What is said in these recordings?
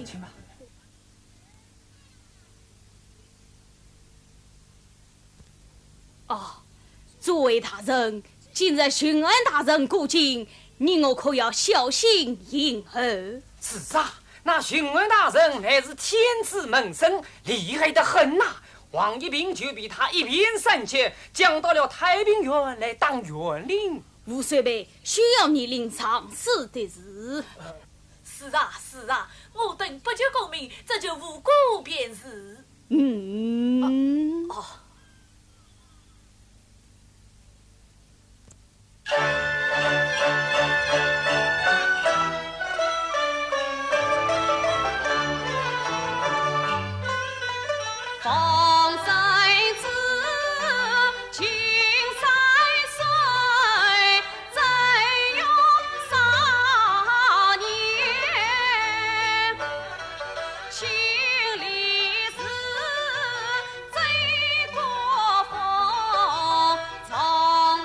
请吧。哦，诸位大人，今日巡安大人过境，你我可要小心迎候。是啊，那巡安大人乃是天子门生，厉害得很呐。王一平就比他一边三切，讲到了太平院来当园令。无所谓，需要你领常侍的事。是啊，我等不求功名，这就无辜便是。风在子，情在水，再用3年，情离是最过风，从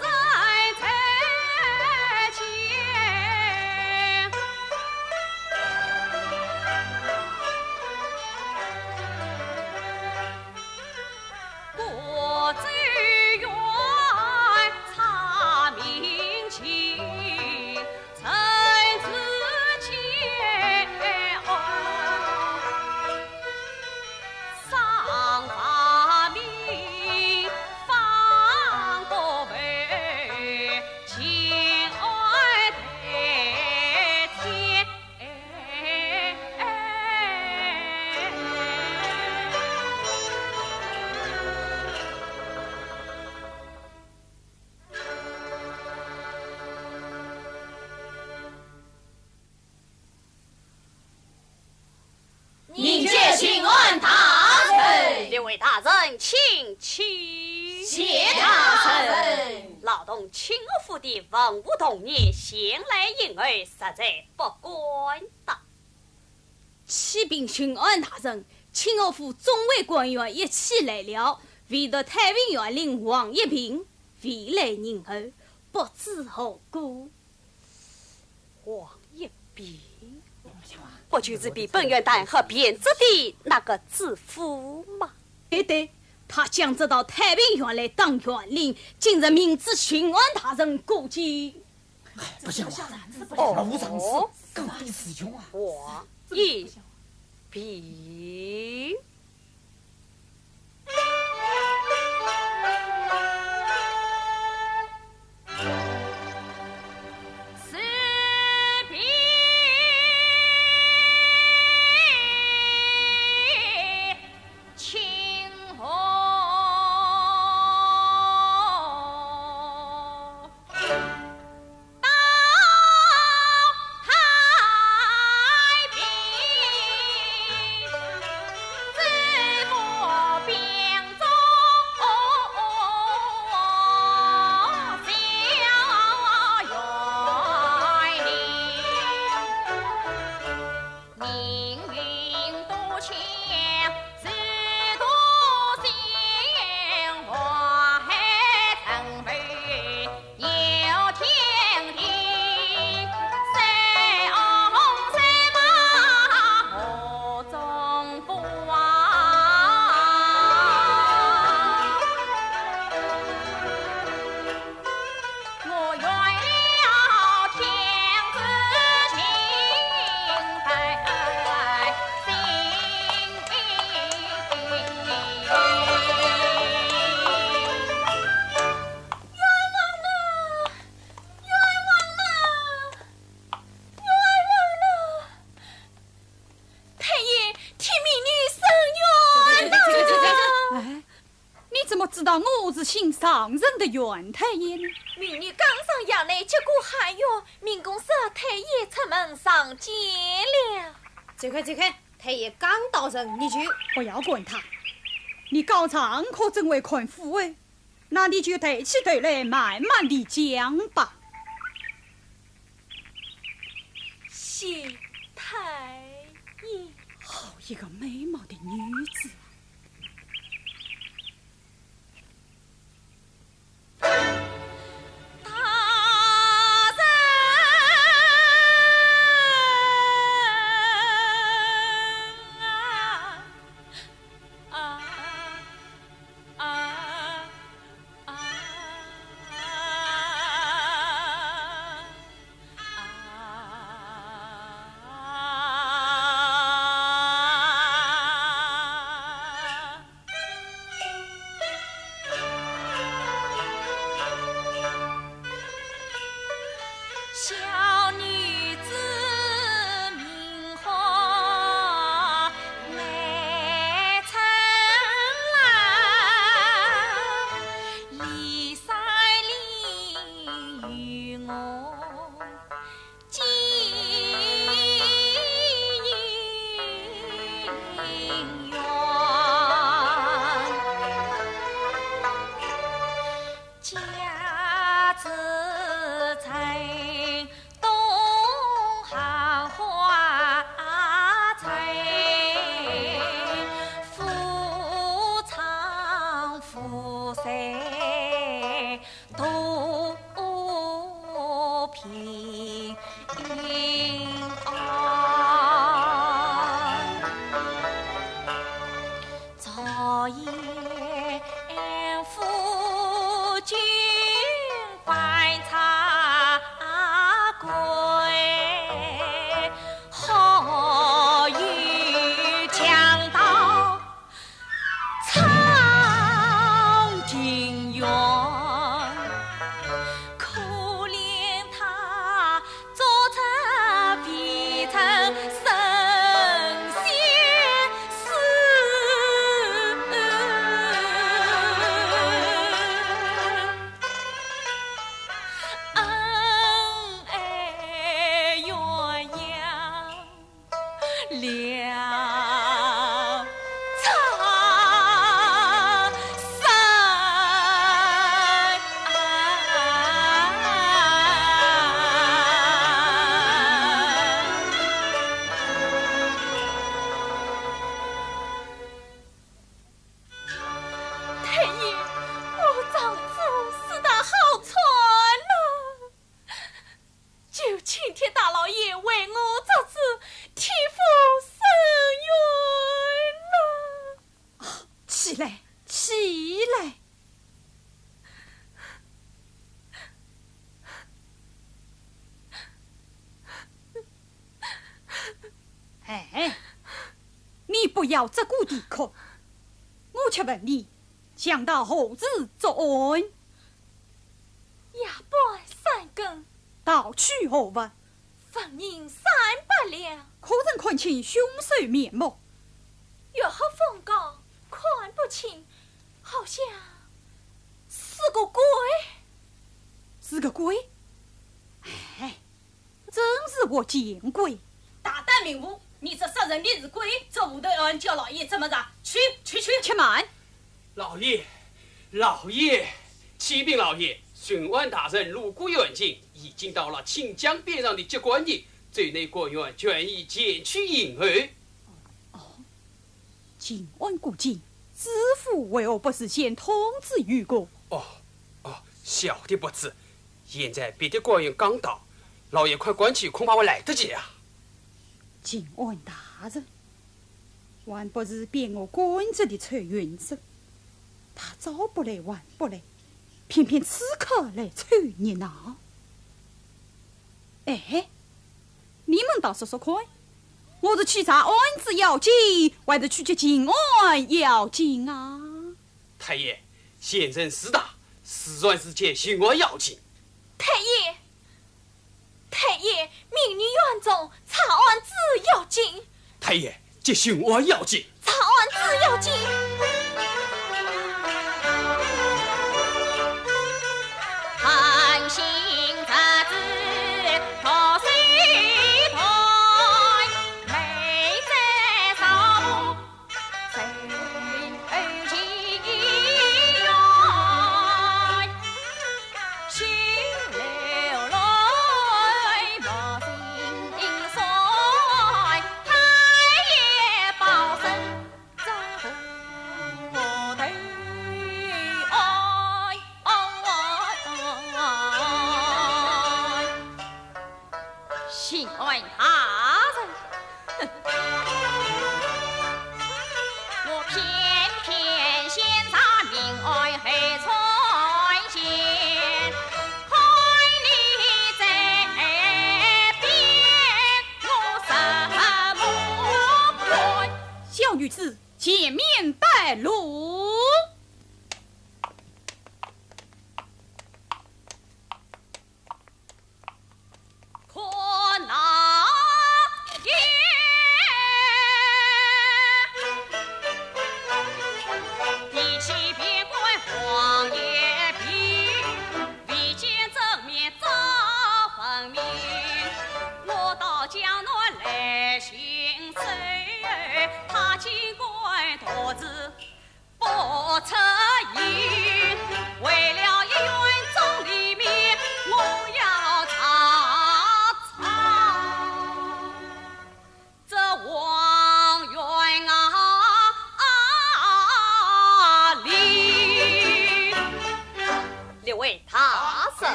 在才前。国最远查民情，臣子前上法明，放国为情爱代天。迎接巡安大人，列位大人，请起。谢大人。劳动清河府的文武同仁前来迎儿，实在不敢当。启禀巡安大人，清河府众位官员一起来了，唯独太平院令王一平未来迎候，不知何故。王一平，不就是比本院大人和编制的那个知府吗？对，他将这到太平院来当院令，今日明知巡安大人过境。不行啊，无常事，更比师兄啊。王一平。怎么知道我是请上任的袁太爷呢？明日刚上衙内，结果还有民公司太爷出门上见了。走开，太爷刚到任，你就不要管他。你高长可真会看府哎，那你就抬起头来慢慢地讲吧。谢太爷，好一个美貌的女子！小女子名花美成兰，李三林与我结姻缘，家子成东汉花翠，夫唱妇随都平安。昨夜夫君观察归，好雨将到苍井远，可怜他做出必成神仙事。恩爱鸳鸯两长生。太爷，我丈夫死得好惨了，就请天大老爷为我这次替父伸冤了。起来，起来！哎，你不要责顾地口，我却问你，想到何日作案？夜半三更，盗取何物？分银300两，可曾看清凶手面目？月黑风高，看不清，好像是个鬼。是个鬼？哎，真是我见鬼！大胆明目，你这杀人的是鬼，这屋头俺叫老爷怎么着？去！且慢！老爷，启禀老爷，巡按大人路过远近，已经到了清江边上的接官地，罪内官员愿意减去银儿。今晚过境，知府为何不事先通知于过？小的不知，现在别的官员刚到，老爷快关去，恐怕会来得及啊。今晚大人，还不是变我官职的崔云生，他早不来晚不来，偏偏此刻来凑热闹。哎，你们倒说说看，我是去查案子要紧，还是去接今晚要紧啊？太爷，先生事大，实算是接巡案要紧。太爷，明日院中查案子要紧。太爷，接巡案要紧。查案子要紧。开路。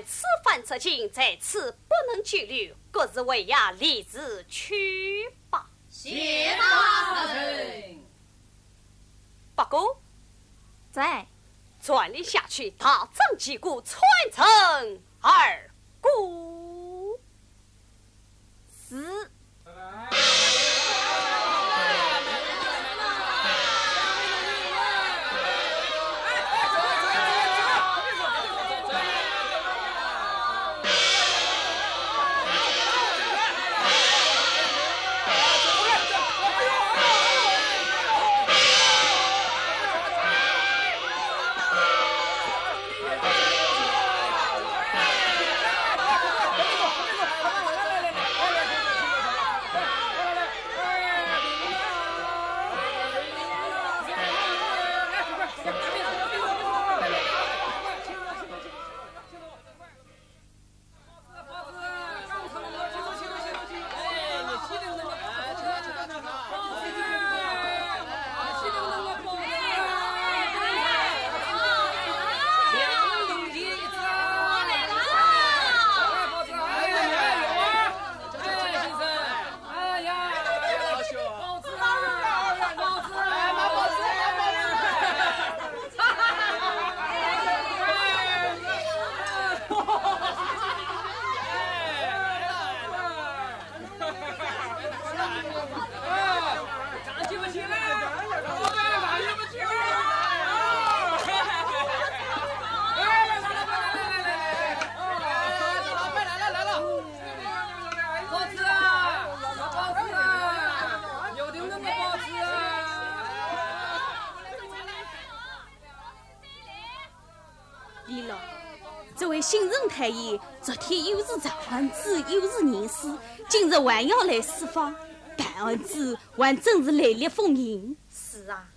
此番此情在此不能拘留，各自为衙立即去吧。谢大人。八姑在，传令下去，大张旗鼓，传承二姑。是。这位新任太医，昨天又是查案子，又是验尸，今日还要来释放，办案子还真是雷厉风行。是啊。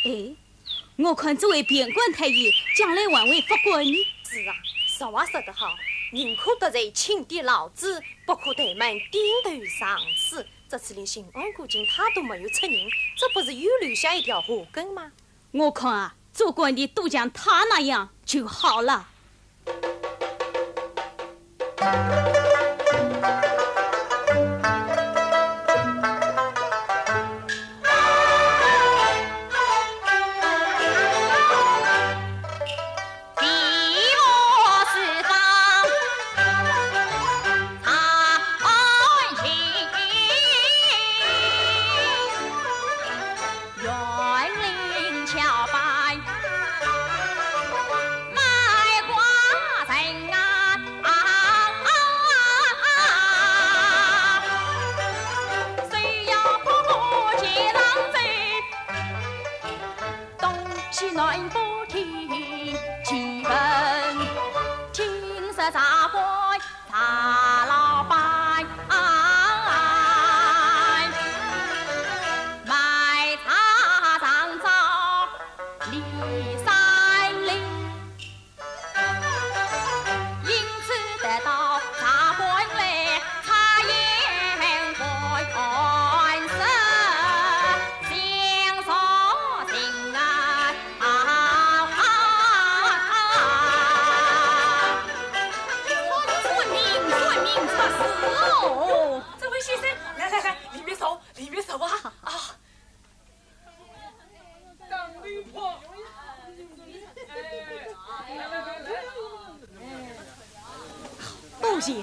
哎，我看这位边关太医将来还会法官呢。是啊，实话说得好，宁可得罪请的老子，不可对门点头上司。这次连刑案古今他都没有出人，这不是又留下一条祸根吗？我看啊，做官的都像他那样就好了。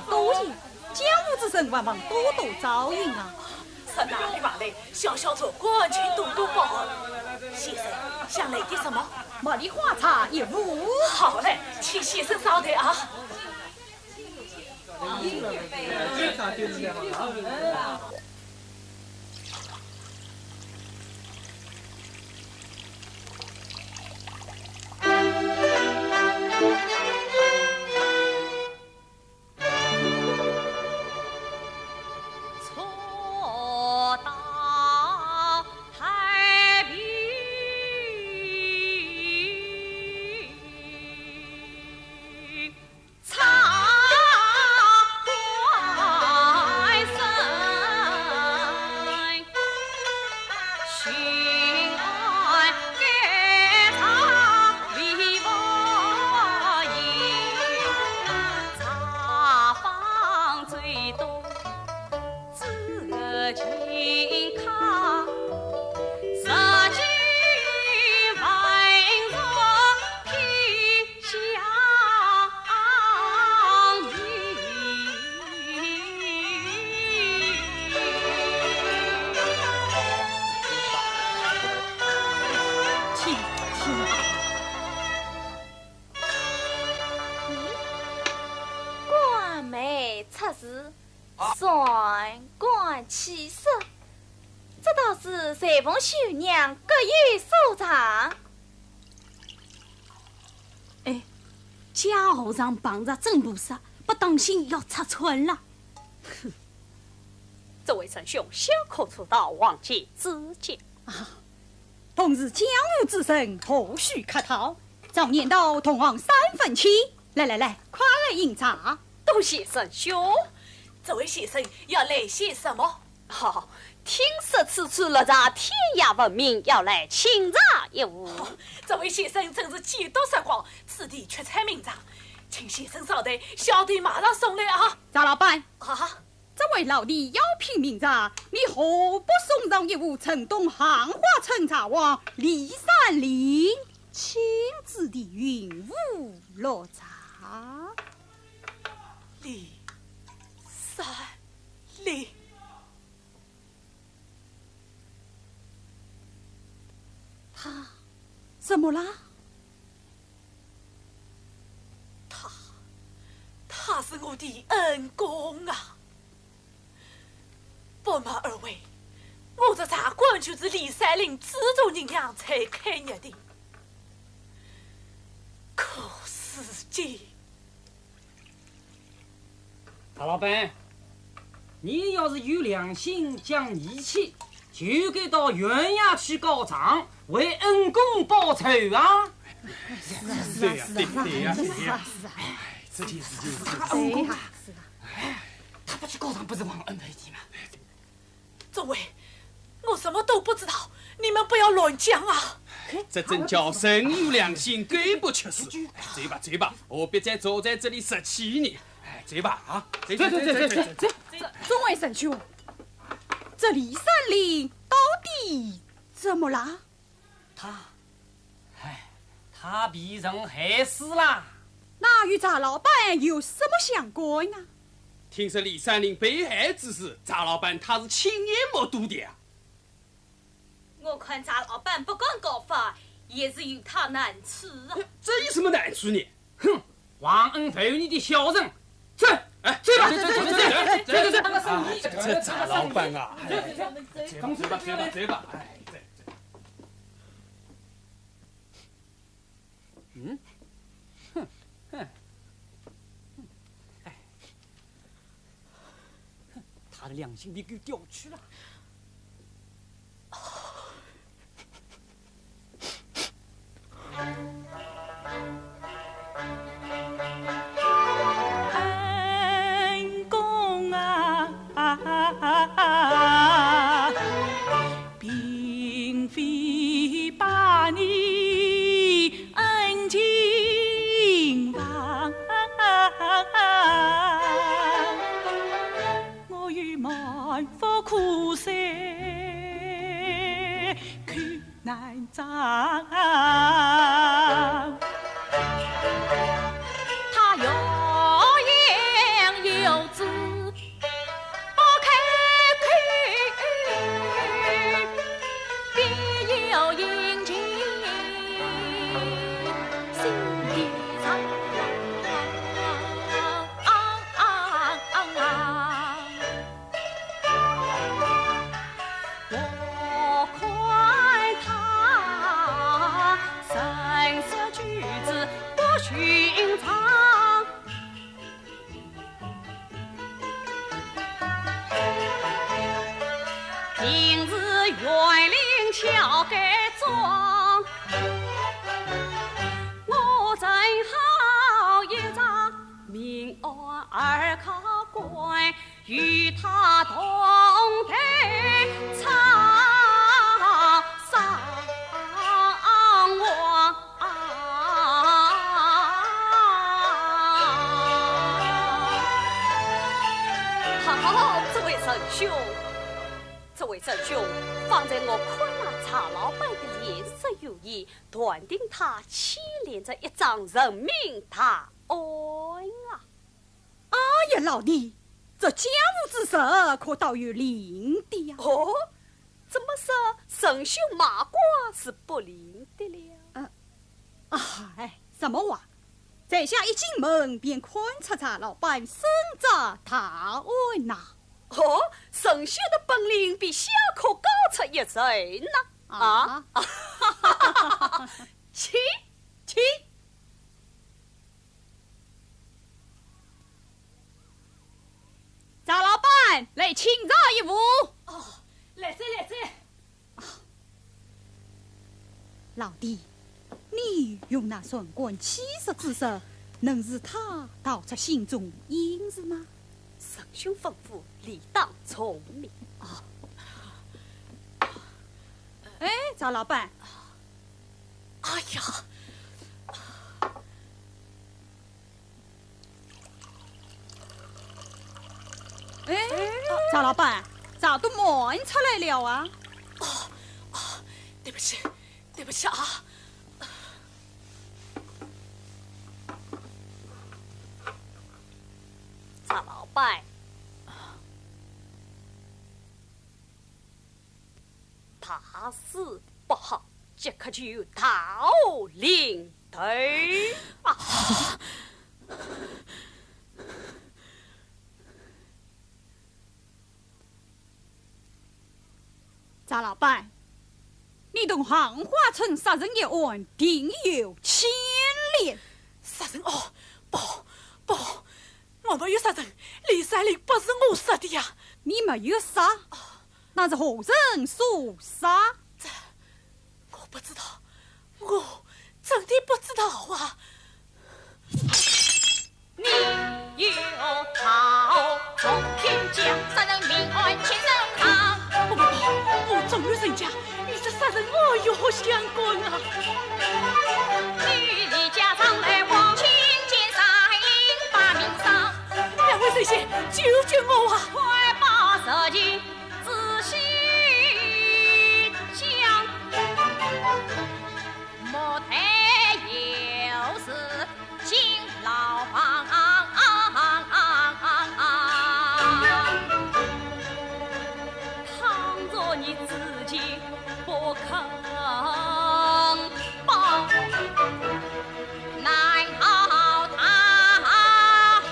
多谢，家务之人往往多多照应啊！是哪里话来？小小做官，请多多包涵。先生想来点什么？茉莉花茶一壶。好嘞，请先生稍待啊。气色，这倒是裁缝绣娘各有所长。哎，家后上绑着真不实，不当心要拆穿了。哼，这位丞兄小可出道，望见指教啊！同是江湖之神，何须客套？早年到同行3分情，来，快来饮茶。多谢丞兄。这位先生要来些什么？好，听说此处落在天涯闻名，要来请茶一壶。这位先生真是见多识广，此地缺采名茶，请先生稍待，小弟马上送来啊！张老板啊，这位老弟要品名茶，你何不送上一壶城东行花陈茶王李三林亲自的云雾落茶？李三林，他怎么啦？他是我的恩公啊！不瞒二位，我这茶馆就是李三林资助人娘才开业的。可是今大老板，你要是有良心讲义气，就该到原衙去告状，为恩公报仇啊！对呀，对呀。这件事情恩公啊，他不去告状不是忘恩赔义吗？众位，我什么都不知道，你们不要乱讲啊！这真叫人有良心，狗不吃屎！走吧，何必再坐在这里受气呢？走吧啊！走！众位神兄，这李三林到底怎么啦？他被人害死了。那与查老板有什么相关啊？听说李三林被害之事，查老板他是亲眼目睹的啊！我看查老板不敢告发，也是有他难处啊。这有什么难处呢？哼，忘恩负义的小人！走，走吧！这查老板啊！走吧！他的良心被狗叼去了。恩公啊，并非把你恩情忘，我有万福苦涩口难张。他有言有旨，不开口与他同头草上望。好，这位仁兄，方才我看了查老板的脸色有异，断定他牵连着一桩人命大案啊！哎呀，老弟，这家务之事可倒有灵的呀！哦，怎么说仁兄马褂是不灵的了？哎，什么话？在下一进门便观察查老板身着大案呐！哦，仁兄的本领比小可高出一筹呢！起，查老板来请教一步。哦，来哉。老弟，你用那双关气势之手，能使他道出心中因事吗？仁兄吩咐，理当从命。哎，查老板，哎呀，查老板，咋都忙出来了啊？对不起啊！查老板，大事不好，即刻就逃领队啊！查老板，你同杭花村杀人一案定有牵连。杀人哦，不，我没有杀人，李三林不是我杀的呀！你没有杀，那是何人所杀？这我不知道，我真的不知道啊！你有逃从天降，杀人命案千人行。不，我终于人家与这杀人案有何相关啊？女的家长来往，亲见杀应把命丧。两位神仙，救救我啊！快把事情仔细讲，莫太有事进牢房。倘若你自己不肯报，难逃他后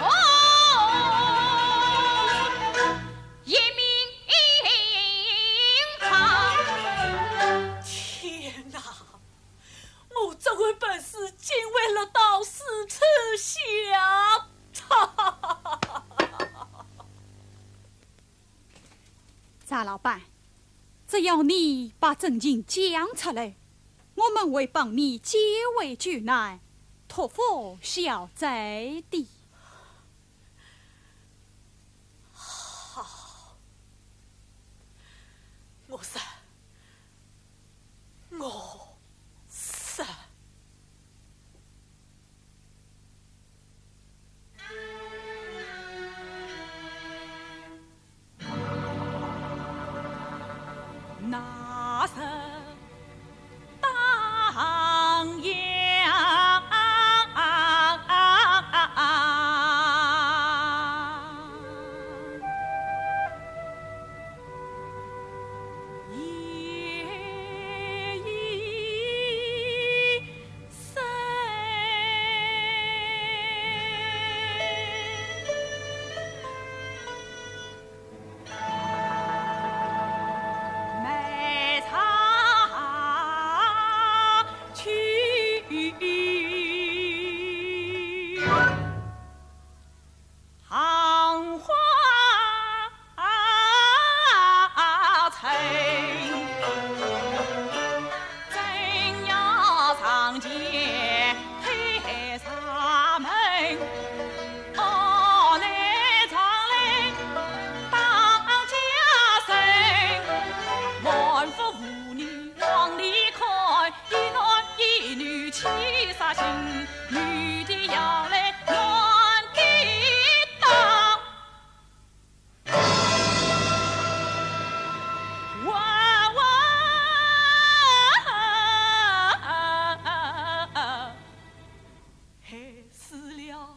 一命偿。天哪！我这回本事竟为了道士吃香！查老板，只要你把真情讲出来，我们会帮你解围救难，托付小贼的。好，我杀。那是当阳，夜已深，梅茶去官府妇女往里看，一男一女气煞心，女的要来暖地当。害死了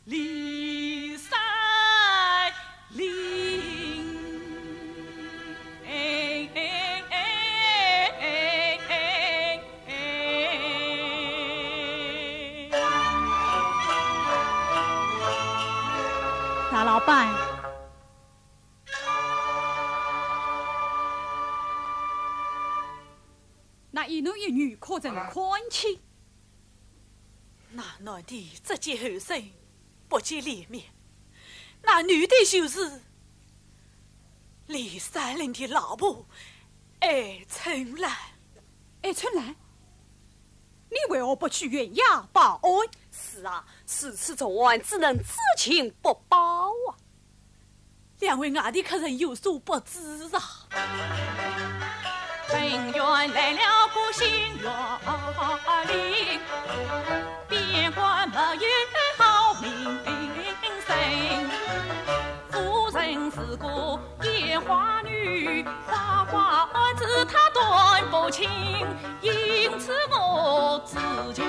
李三林。大老板，那一男一女可曾看清？那男的只见后身，不见脸面；那女的就是李三林的老婆艾春兰。艾春兰，你为何不去县衙报案？是啊，此次重案只能知情不报啊。两位外地客人有所不知啊。本院来了个新园林，边关没有好名声。夫人是个烟花女，花花儿子她断不清，因此我自己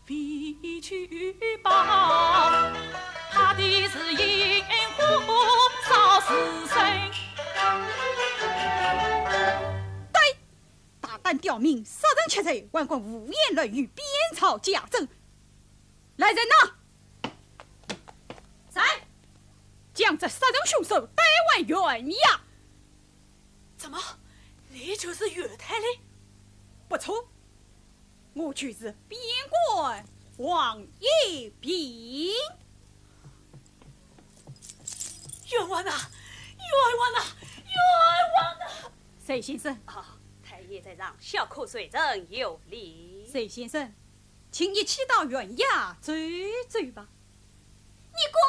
必去报。他的是引火烧死身。大胆刁民，杀人窃贼，顽棍胡言乱语，编造假证。来人呐！在，将这杀人凶手带往县衙。怎么，你就是岳太嘞？不错，我就是边关王一平。冤枉啊！冤枉啊！冤枉啊！隋先生，太爷在让，小可随人有礼。隋先生，请一起到县衙追追吧。你滚！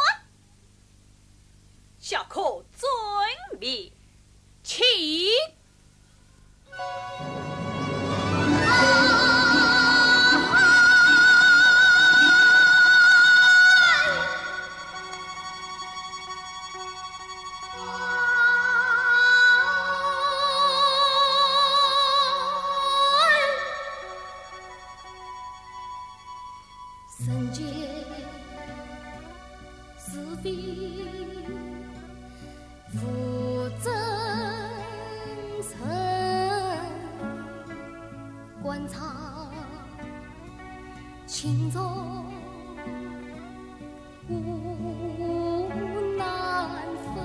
小可遵命，请。人间是非无真诚，官场轻重无难分。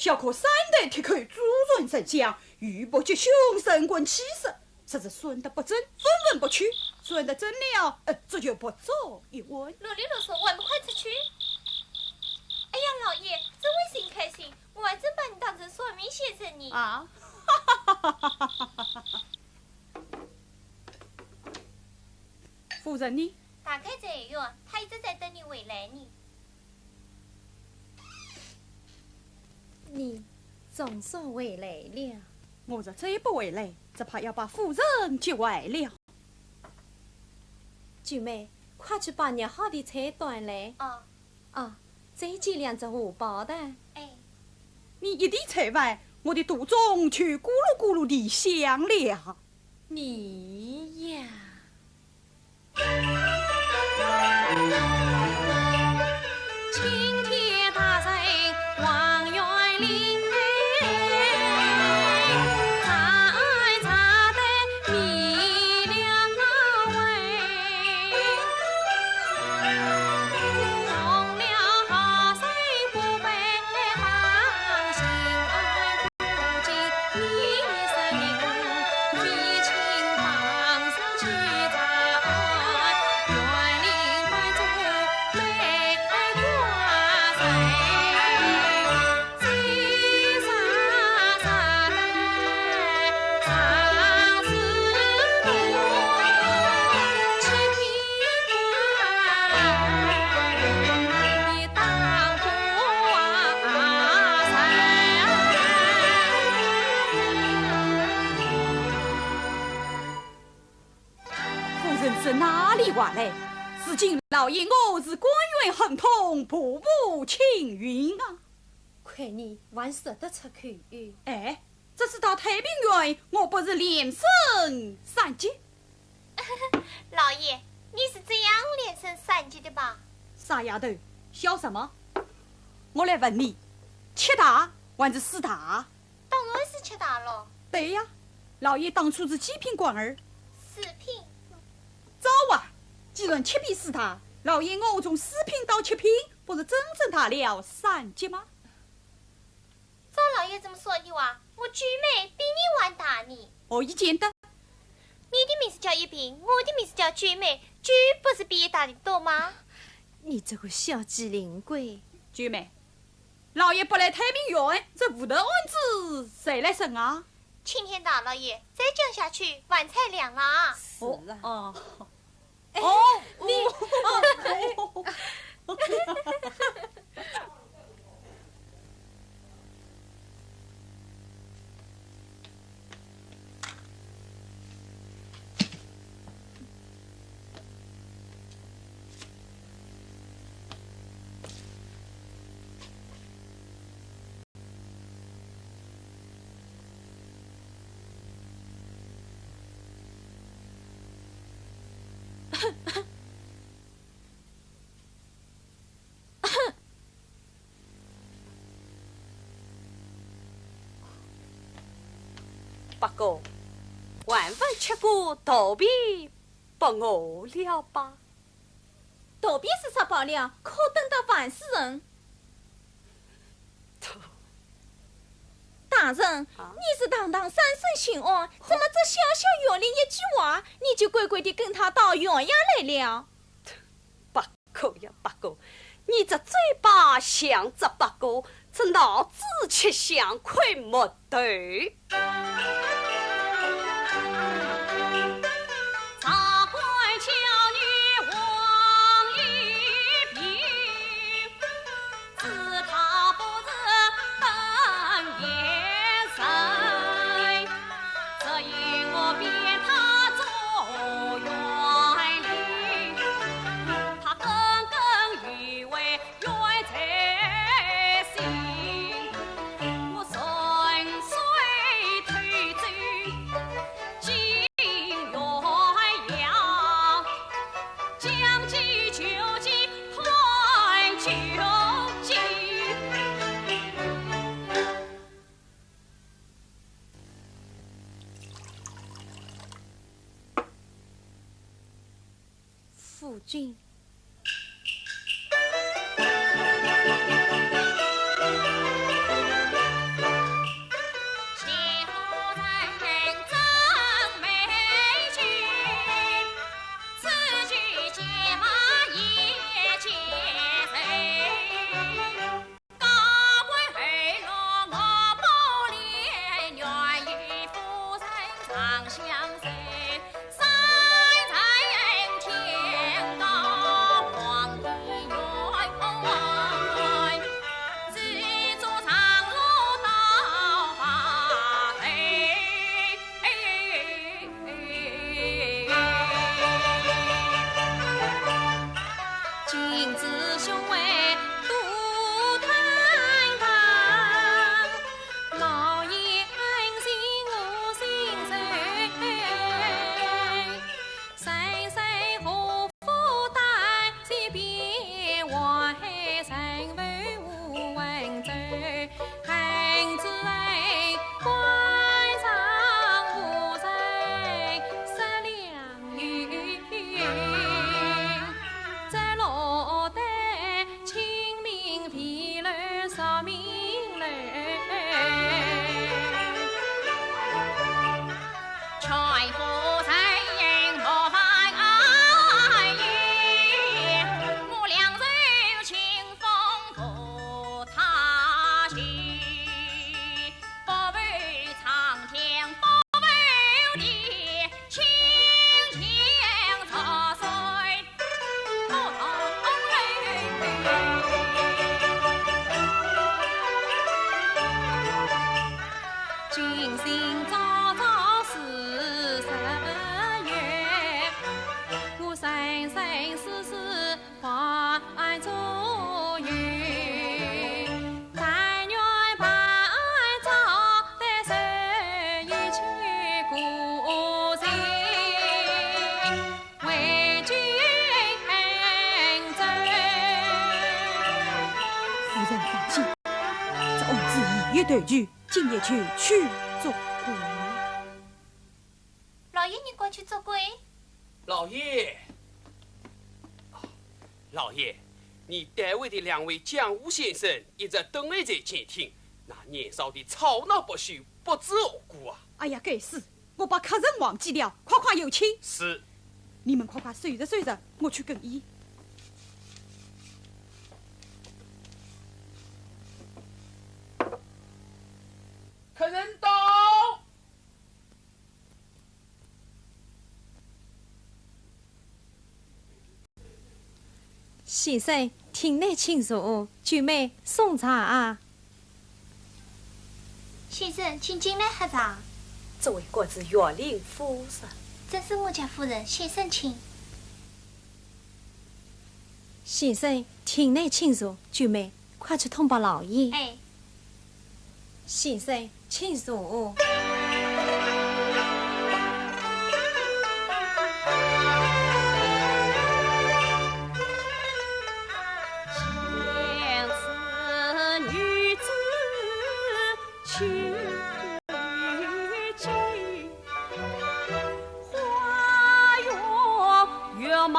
小可三代铁口朱润神将，欲不及凶神棍气势，实是顺德不正，尊文不屈。顺德真了，这就不做一问。啰里啰嗦，我们快出去！哎呀，老爷，这为谁开心？我还真把你当成算命先生呢。啊！夫人呢？大概在院，他一直在等你回来呢。你总算回来了。我若再不回来，只怕要把夫人急坏了。九妹，快去把捏好的菜端来。哦，啊，再煎2只荷包蛋。哎，你一地菜完，我的肚中却咕噜咕噜地响了。你呀，青天大神王元林，才查得你两位，从了好生不被当心爱，不尽你生命，提亲旁生去查案，园林带走美花谁？谁傻傻的常思路，七品官你当不夫人是哪里话来？如今老爷我是官员亨通，步步青云啊！看你还说得出口。哎，这是到太平园，我不是连升3级？老爷，你是这样连升3级的吧？傻丫头，笑什么？我来问你，7大还是4大？当然是7大了对呀，老爷当初是几品官儿？ ，4品。早啊！既然7品4大，老爷我从4品到7品，不是真正大了3级吗？照老爷这么说的话，我居妹比你还大呢。何以见得？你的名字叫一平，我的名字叫居妹，居不是比你大的多吗？你这个小机灵鬼！菊妹，老爷不来太平园，这五德案子谁来审啊？青天大老爷，再讲下去，晚菜凉了啊！是啊，哦哎哦，不过，万分吃过逃避不我了吧？逃避是啥罢了，可等到万世人。大人，你是堂堂三圣巡案，怎么这小小园里一句话，你就乖乖地跟他到园衙来了？不过呀，不过，你这嘴巴像只不过，这脑子却像块木头。茶馆巧女王一平，自他不是本也神，只因我变他做园里，他耿耿于怀怨在心，我顺遂推走进园衙，将计就计还就计。夫君，星早早是12月，我生生世世怀着缘，但愿白早得受一曲故人，为君奏。夫人放心，这王子一对句，今夜去做官。老爷，你过去做鬼。老爷，老爷，你单位的2位讲武先生一直等来在前厅，那年少的吵闹不休，不知何故啊！哎呀，该死！我把客人忘记了，快有请。是，你们快睡着，我去更衣。客人到。先生，厅内请坐，舅妹送茶啊。先生，请进来喝茶。这位国子园林夫人，这是我家夫人，先生请。先生，厅内请坐，舅妹快去通报老爷。哎，先生，请坐。相思女子去君，花月月貌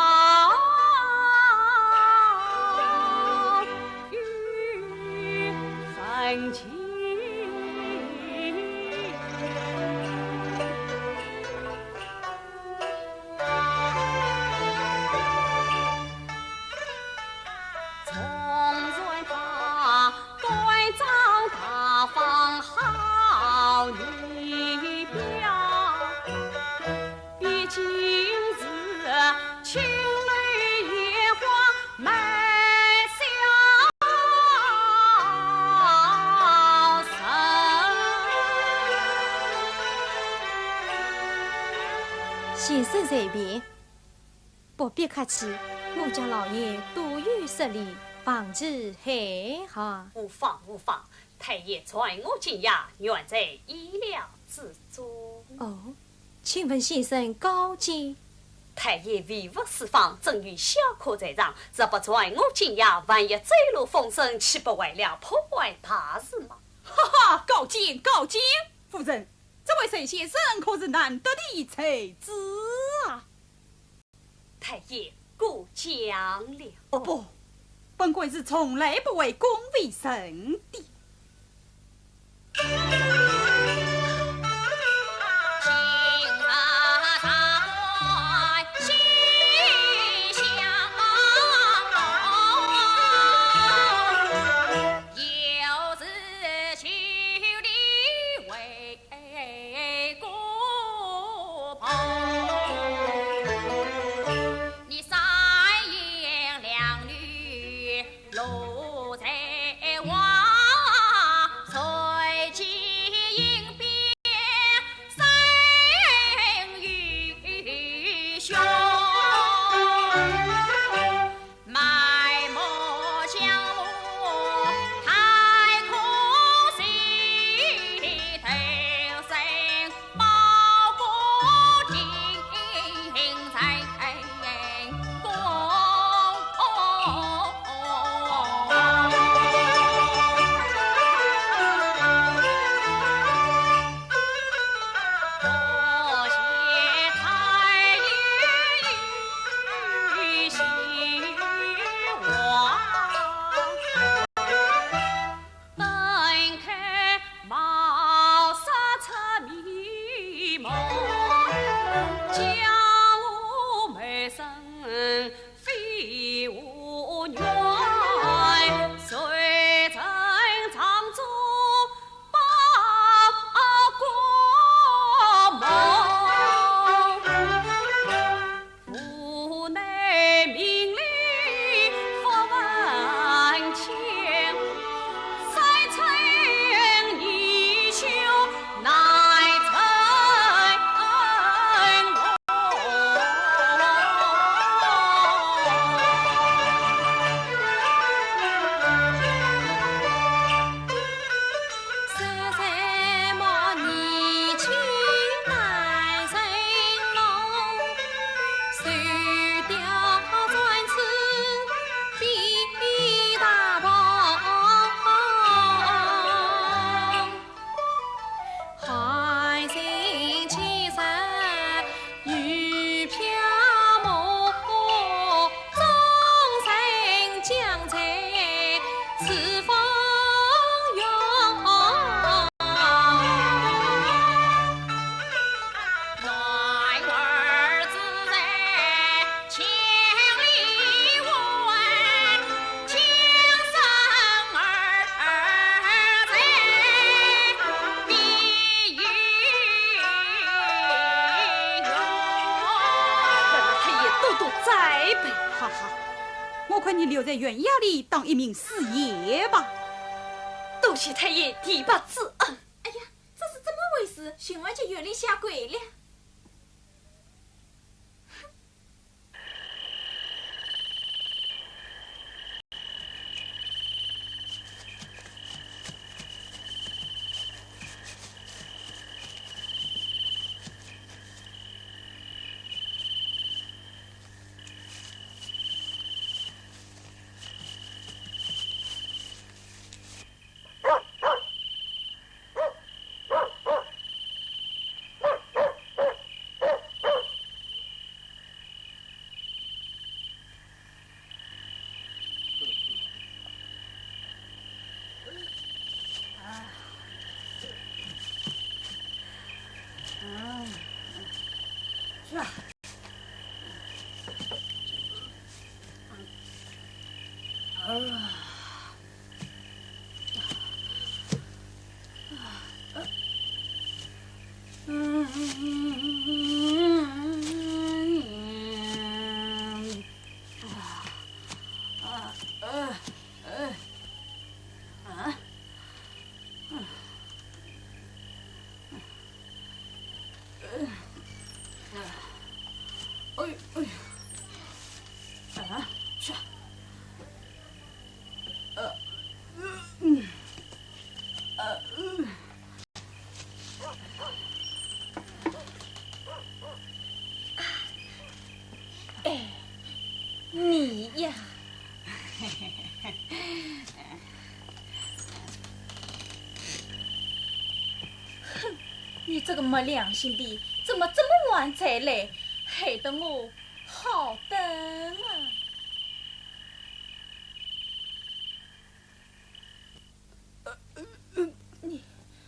与风情。从前她端庄大方好仪表，比今日青绿野花美消瘦。先生随便，不必客气，我家老爷多有实力，防止害哈。无妨，太爷传我进衙，原在意料之中。哦，请问先生高见？太爷为务四方，正与小可在场，若不传我进衙，万一坠落风声，岂不为了破坏大事吗？哈哈，高见！夫人，这位沈先生可是难得的一才子啊！太爷过奖了。哦不，本官是从来不为恭维神的。王好好，我看你留在原衙里当一名四爷吧。多谢太爷提拔之恩。哎呀，这是怎么回事？巡儿就有人下跪了。你呀，哼，你这个没良心的，怎么这么晚才来，害得我好等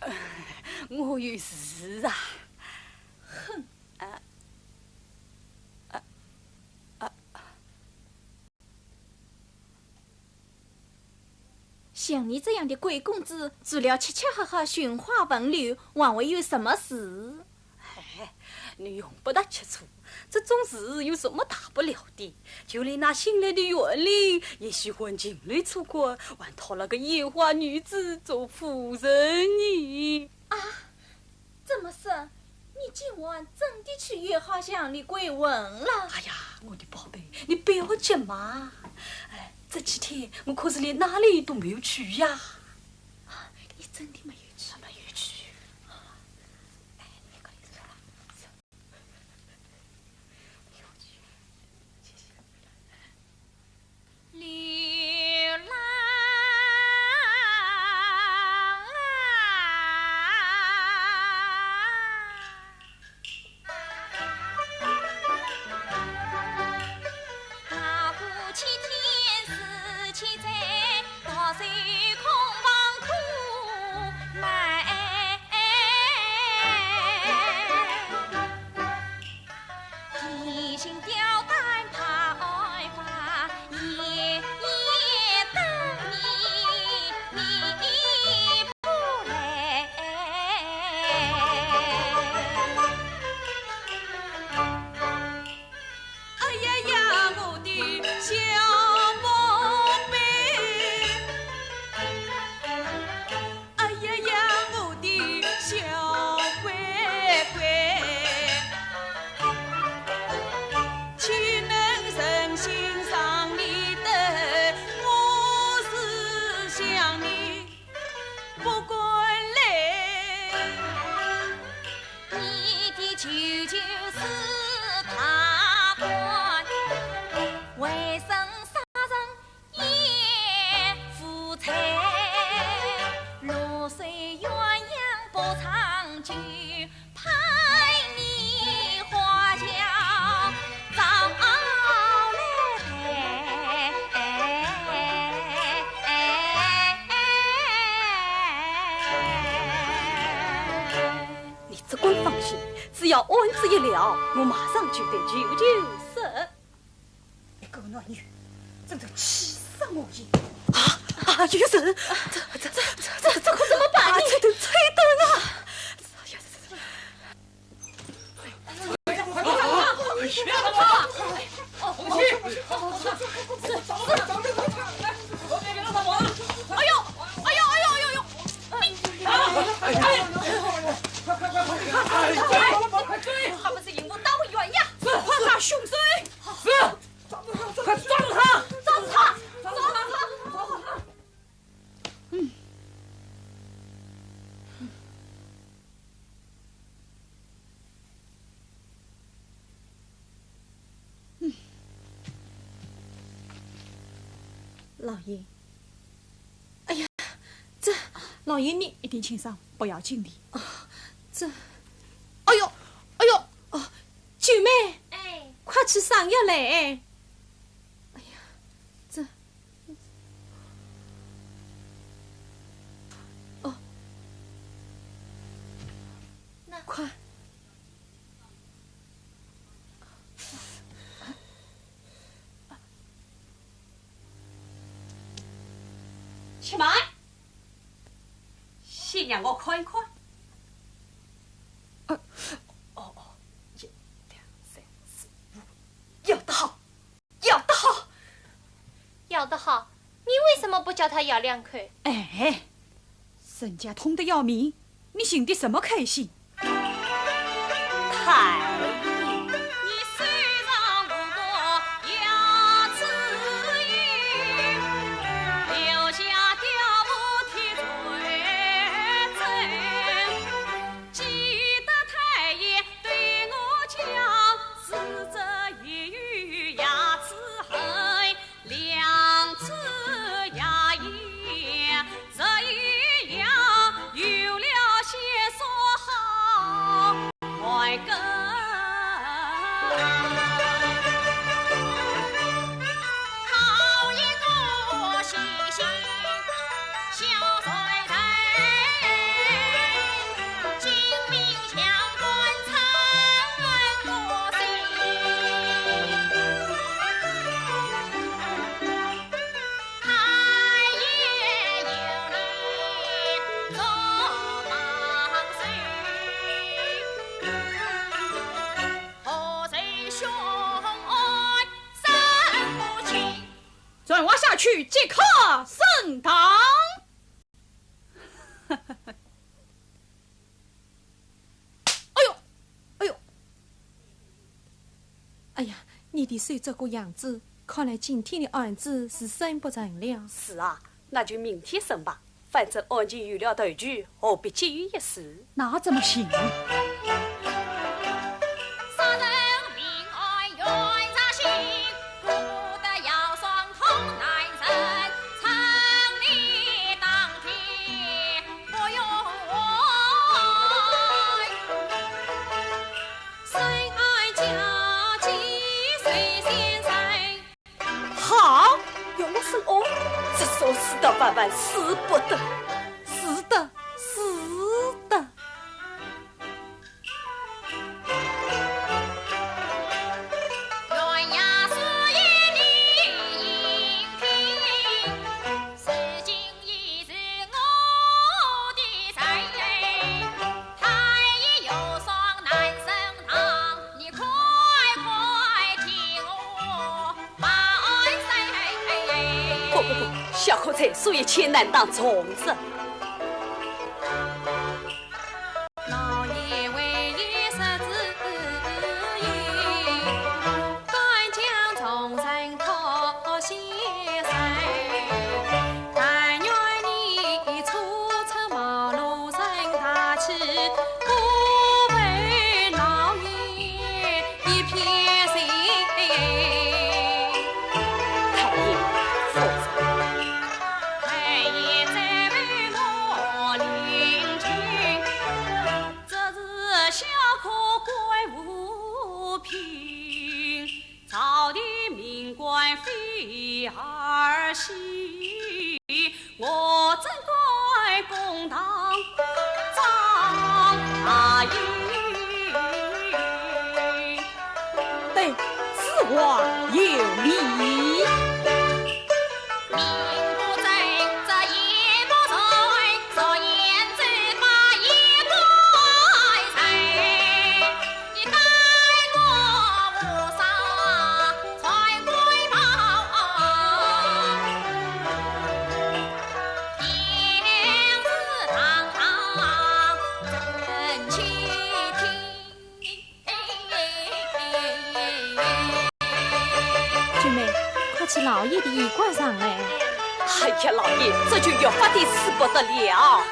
啊！我有事啊。哼！像你这样的贵公子，除了吃吃喝喝、寻花问柳，还会有什么事？哎，你用不着吃醋，这种事有什么大不了的？就连那新来的园里也喜欢进来出国，还讨了个野花女子做夫人呢。啊，怎么是？你今晚真的去月好巷里鬼混了？哎呀，我的宝贝，你不要急嘛。哎，这几天我可是连哪里都没有去呀。啊，你真的没有去？没有去。哎，你可以说了。流浪啊，不欺天使欺贼，到时空房苦埋。提心吊胆怕挨罚，夜夜等你，你不来。哎呀呀，我的小宝贝！哎呀呀，我的小乖乖！岂能忍心让你等？我是想你不归来。你的舅舅是大官，为生杀人也夫财，落水鸳鸯不长久，盼你花轿早来。你只管放心，只要案子一了，我马上就得救救死。一个暖女，真正气死我也！啊，有人！这可怎么办呢？吹灯啊！快！老爷，哎呀，这老爷你一定轻伤，不要尽力。这，哎呦，哎呦，哦，九妹，哎，快去上药来！哎呀，这，哦，那快！且慢，先让我看一看。1、2、3、4、5，要得好，要得好。要得好，你为什么不叫他咬2口？哎，人家痛得要命，你寻的什么开心？太你虽然无过牙齿硬，留下掉无体罪证。记得太爷对我讲，死者一语牙齿痕，2次牙龈，这一样有了些说好怀根。好一个细心小水人，精明相关成我心。太爷有你做帮手，何谁兄爱生不起？转娃下去即刻升堂。哎呦，哎呦，哎呀，你的手这个样子，看来今天的案子是审不成了。是啊，那就明天审吧。反正案件有了头绪，何必急于一时？那怎么行？杀人命案冤杀心，顾不得要双痛难忍，城里当天不用问。谁爱家鸡谁先生？好，用手哦，这手死得万万死不得。是的，是的。鸳鸯是一粒银瓶，是今已是我的财。太爷有双难升堂，你快快替我把案审。不不不，小口才所以千难当从事。老爷为一时之意，敢将众人讨先生。但愿你初出茅庐生大气，不为老爷一片心。太爷，否则太爷再为我领情，这是小可怪物品，朝的命官非儿戏，我怎该公堂张大义？对，此话有理。名不正，这言不对，说言只把言怪谁？你待我无上传归报，言字堂堂真气听。俊妹，快去老爷的衣冠上来。哎呀，老爷，这就要发的死不得了。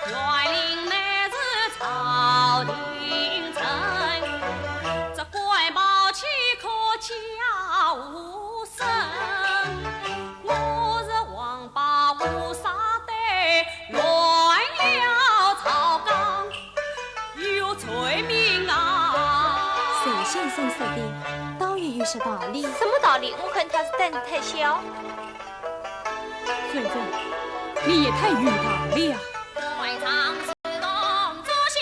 园林乃是朝廷臣，这官报岂可假无声？先生说的倒也有些道理。什么道理？我看他是胆子太小。瑞珍，你也太愚道了呀！会长是动作西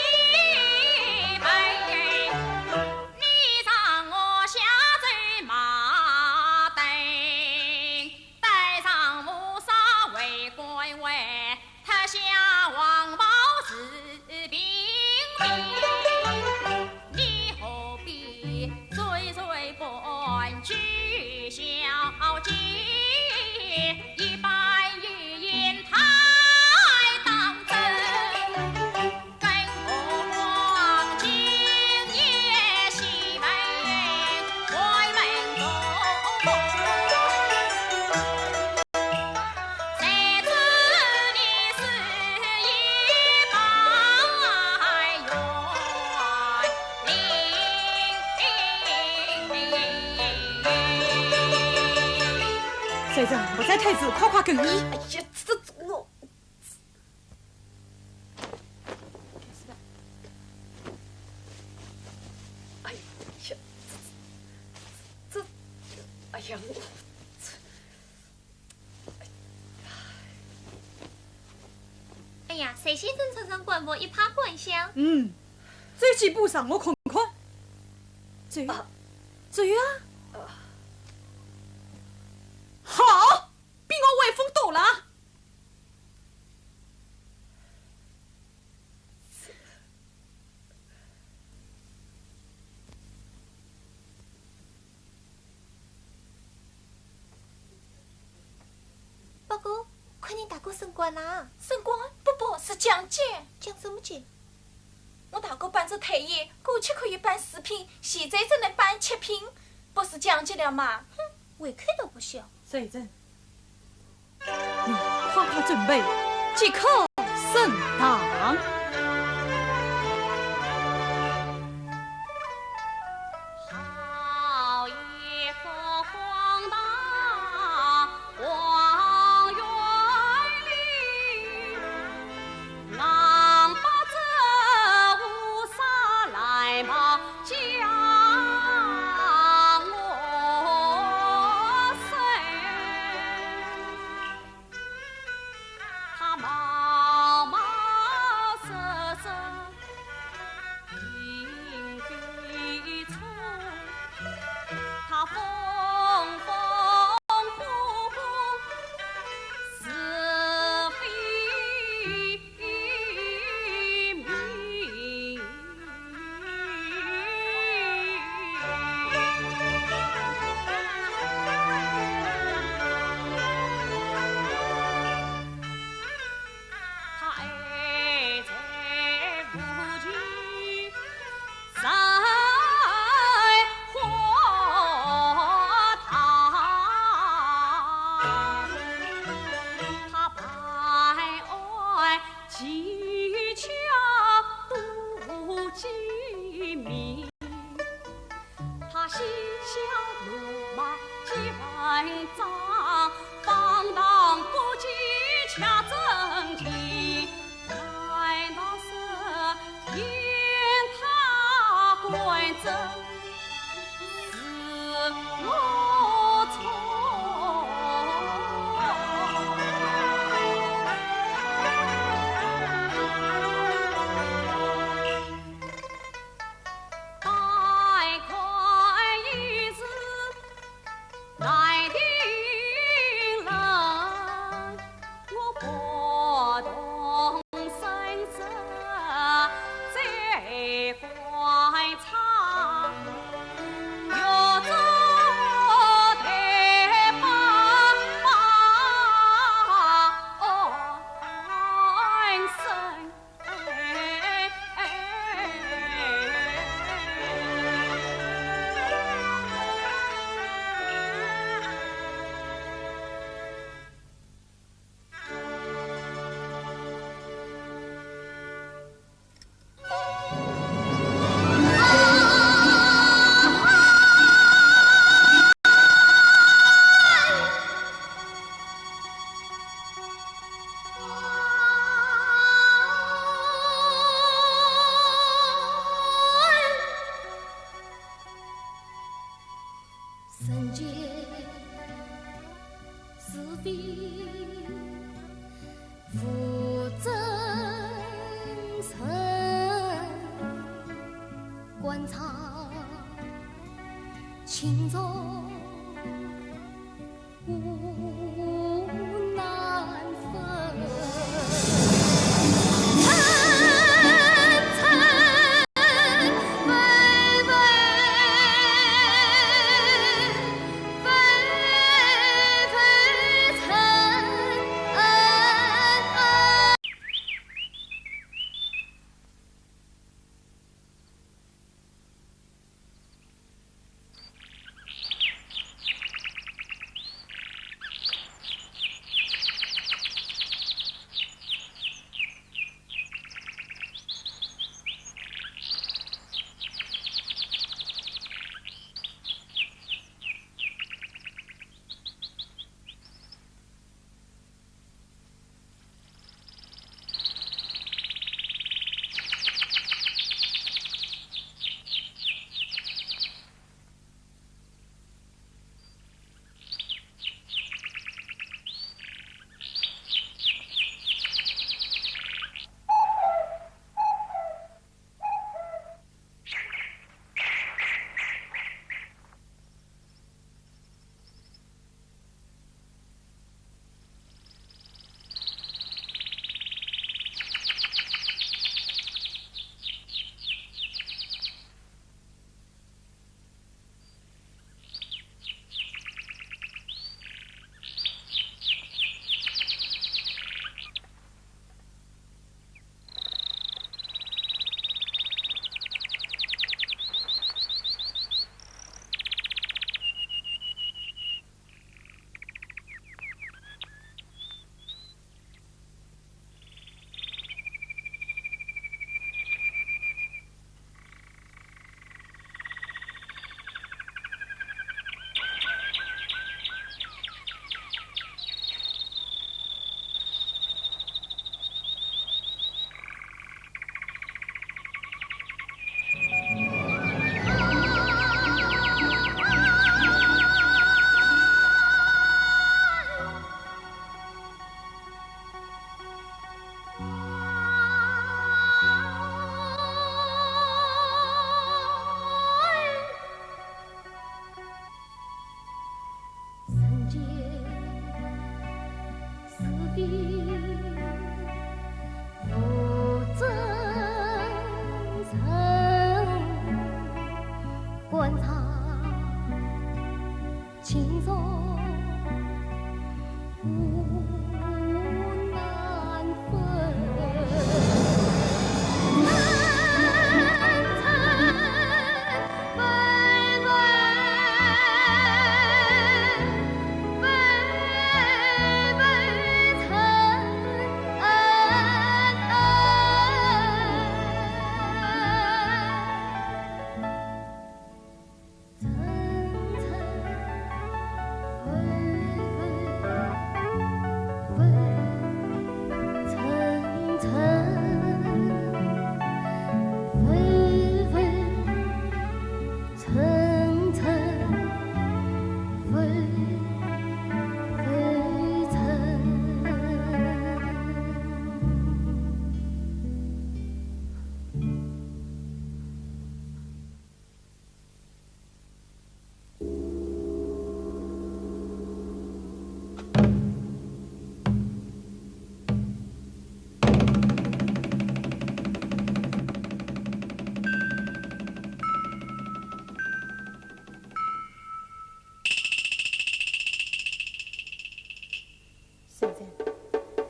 北，你让我下醉马灯，带上乌纱为官位，他下王宝是兵兵，你何必追追本具小姐？一般语言太当真，更何况今夜西门开门中，谁知你是一百瑞珍，我在太子夸夸跟你。哎呀，这我。哎呀，哎呀，我。哎呀，谁先生穿上官服一趴官香？这几步上我看看。这啊！好，比我威风多了。报告，快点大哥升官啦！升官不是降阶。讲什么节？我大哥办着太爷，过去可以办4品，现在只能办7品，不是降级了吗？哼，胃口都不小。瑞珍，你快快准备，即刻升堂。好一幅荒大花园里，俺把这乌纱来嘛将我生，他毛毛色色应对错，他风风火火是非明。他爱在无尽山花堂，他百爱技巧多机敏，他嬉笑怒骂几万丈，放荡不羁恰正题，难道是天他官正是我错？待快一日来的情重无难分。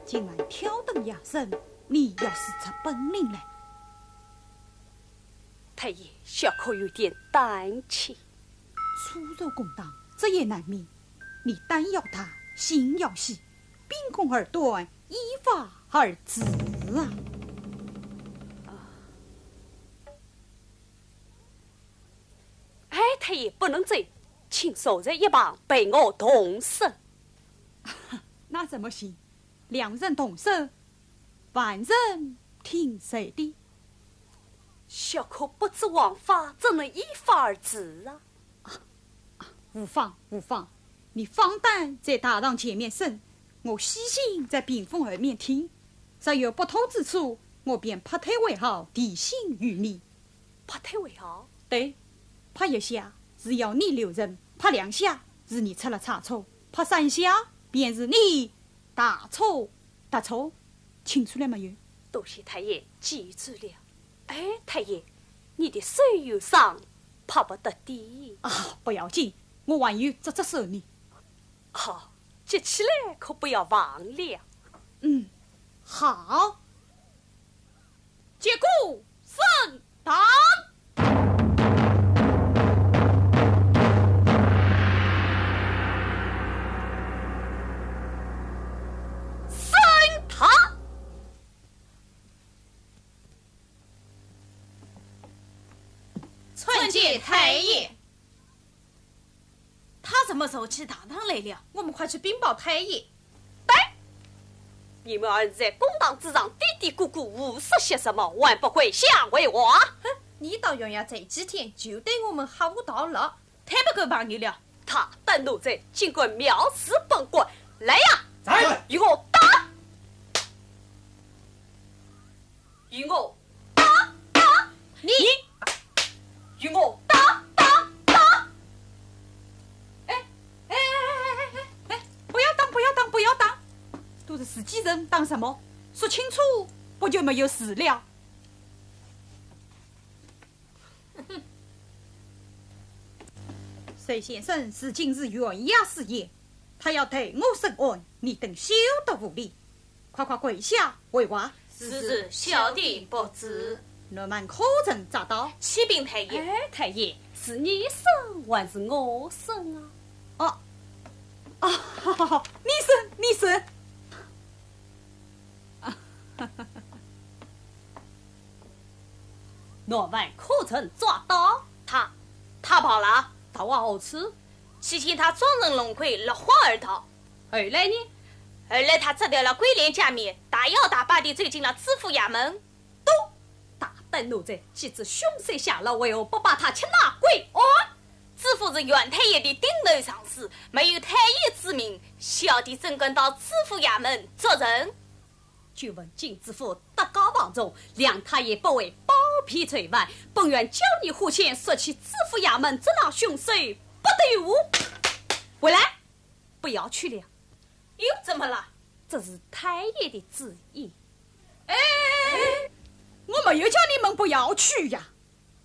今晚挑灯夜神，你要使出本领来。太爷，小可有点胆怯。粗肉公党，这也难免。你胆要大，心要细，秉公而断，依法而治啊！哎，太爷不能这样，请守在一旁陪我同审。那怎么行？两人同审，万人听谁的？小可不知王法，怎能依法而治啊？无妨无妨，你放胆在大堂前面审，我细心在屏风后面听，若有不妥之处，我便拍腿为号，提醒于你。拍腿为号？对，拍一下，只要你留人，拍2下是你出了差错，拍3下便是你大错特错，清楚了没有？多谢太爷记住了。哎，太爷，你的手有伤，怕不得的。啊，不要紧，我还有这只手呢。好，接起来可不要忘了。嗯，好。接鼓升堂。升堂。参见太爷。他什么时候去大堂来了？我们快去禀报太爷。你们儿子在公堂之上嘀嘀咕咕无说些什么，还不会想回话？你倒要这几天就对我们好到了，太不够帮你了。他等奴才尽管藐视本官，来呀！在，与我打！与我打！你与我打！不要当，不要当，不要当！都是自己人，当什么？说清楚，不就没有事了？隋先生是今日袁牙师爷，他要对我审案，你等休得无礼，快快跪下为话。是小弟不知。你们可曾找到？启禀太爷。哎，太爷，是你审还是我审啊？好，你审，你审。诺万可曾抓到他？他跑了，他往何处？期间他装人龙盔，落荒而逃。后来呢？后来他摘掉了鬼脸假面，大摇大摆地走进了知府衙门。大胆奴才，既知凶手下落，为何不把他擒拿归案？知府是袁太爷的顶头上司，没有太爷之命，小弟怎敢到知府衙门作证？据闻金知府德高望重，梁太爷不为包庇罪犯，本愿交你户钱，索取知府衙门捉拿凶手，不得无。回来，不要去了。又怎么了？这是太爷的旨意。哎，我没有叫你们不要去呀。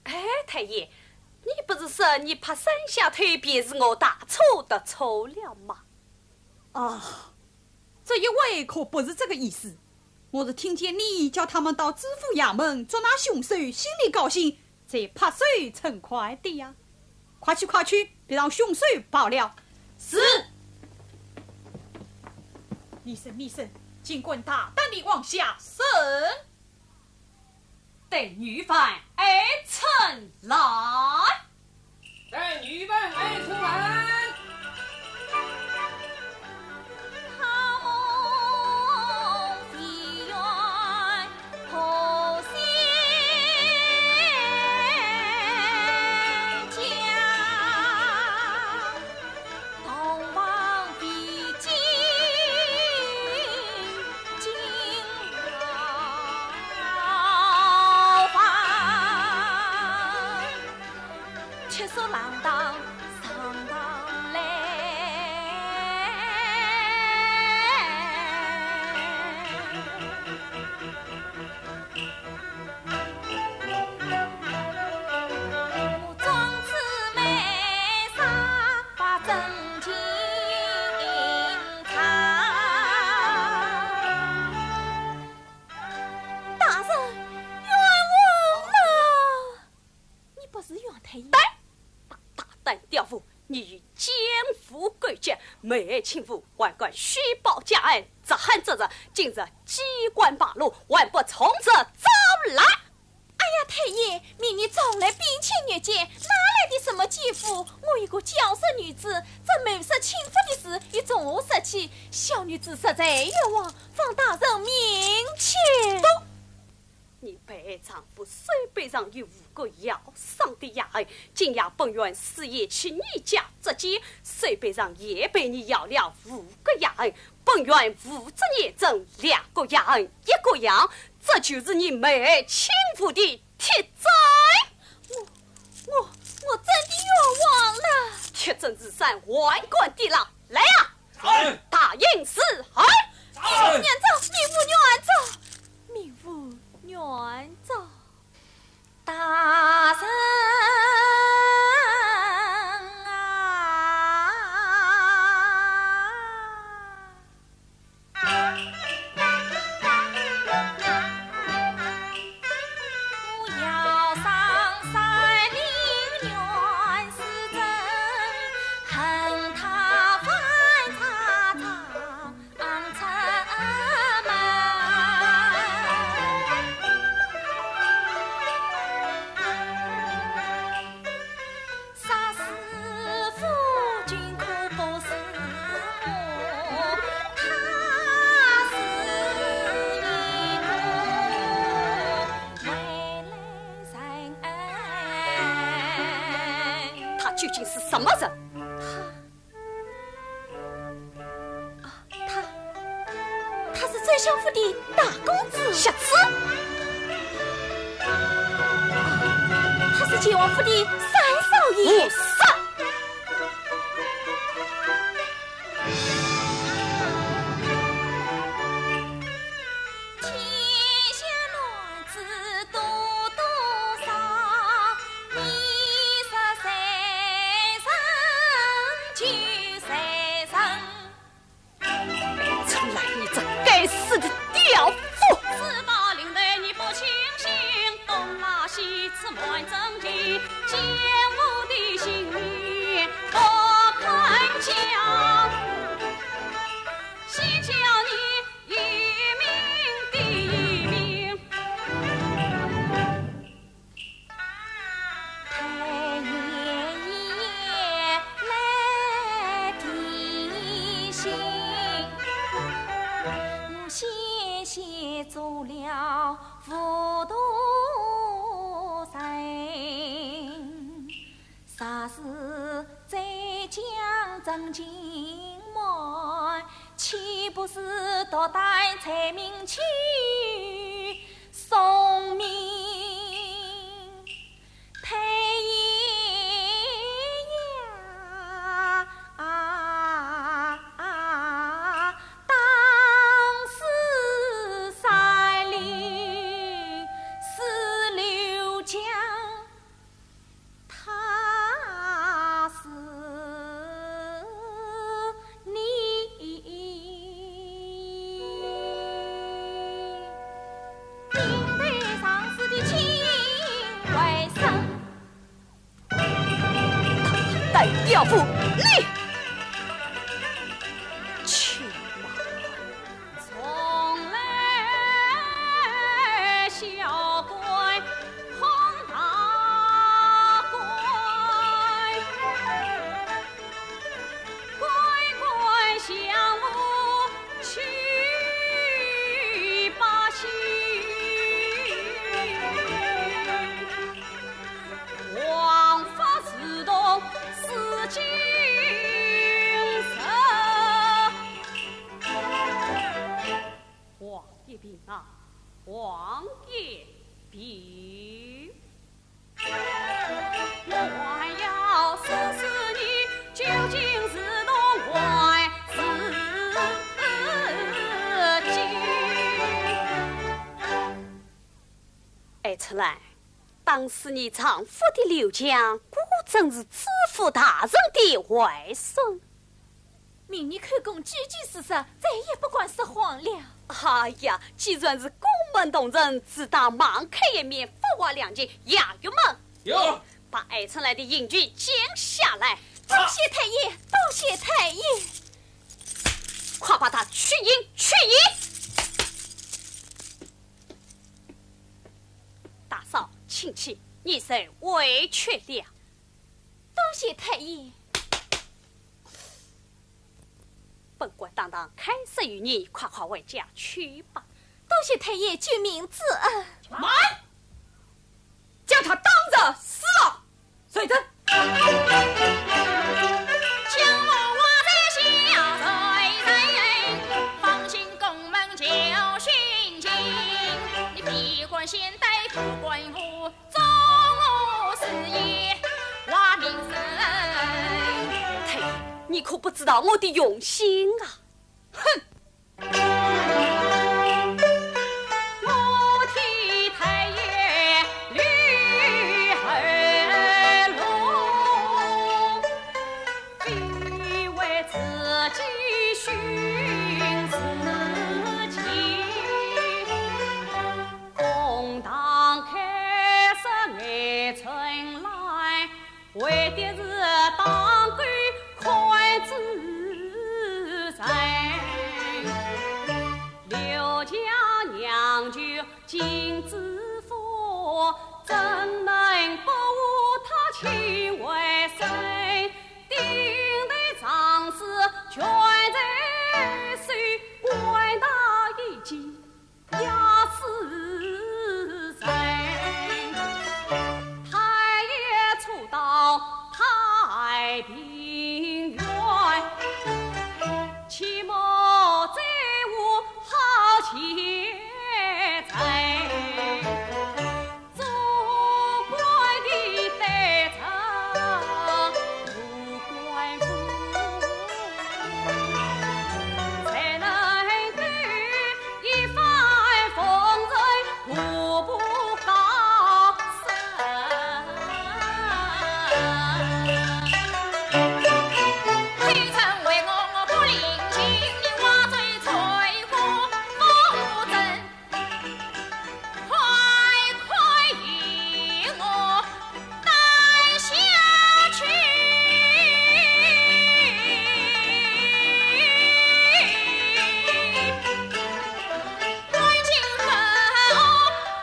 哎，太爷，你不是说你拍3下腿便是我大错的错了吗？啊，这一回可不是这个意思。我是听见你叫他们到知府衙门捉拿凶手，心里高兴，才拍手称快的呀。快去，快去，别让凶手跑了。是。厉声，尽管大胆地往下审。等女犯二臣来。等女犯二臣来。美爱轻浮，还敢虚报假案，这汉这日今日机关八路，还不从这招来？哎呀，太爷，明日早来并亲日间，哪来的什么奸夫？我一个娇色女子，这谋杀亲夫的事已从我说起，小女子实在冤枉，方大人面前。你陪丈夫手背上有5个要伤的牙痕，今夜本院4夜去你家接见，手背上也被你咬了5个牙痕，本院无责验证2个牙痕1个样，这就是你妹亲夫的铁罪。我真的冤忘了。铁证之山，万贯地牢，来啊！大营四海。娘走，名妇娘走。大圣究竟是什么人？他是醉相府的大公子。瞎子！他是晋王府的三少爷。不是。做了糊涂人，啥事再将真情瞒，岂不是夺带财名去送命？太刁妇，你去吧！从来小鬼哄大鬼，乖乖向我去把戏，王法自动。精神，王爷病啊，王爷病，我还要试试你究竟是东还是西。爱出来。当时你丈夫的刘江，果真是知府大人的外孙。明日口供句句事实，再也不管是谎了。哎呀，既然是宫门同仁，只当网开一面，不话两件，衙役们有把爱城来的银具捡下来。多谢太爷，多谢太爷，快把他取银，取银！大嫂。亲戚，你受委屈了。多谢太爷。本官当当开示于你，快快回家去吧。多谢太爷救命之恩。慢，将他当着死了，随真。现代富官户，中我事业，话名声。你可不知道我的用心啊！哼！我替太爷绿儿龙，必为自己寻自己。公堂开设爱春来，为的是当官快自在。刘家娘舅金子福，怎能不他亲为生？顶头长事全在手，怪那一计压死人。太爷初到太平园，切莫再无好钱财。做官的得成无官府，才能对一番风尘步步高升。推陈为我不领情，你挖嘴催我风筝，快快与我带下去。关进后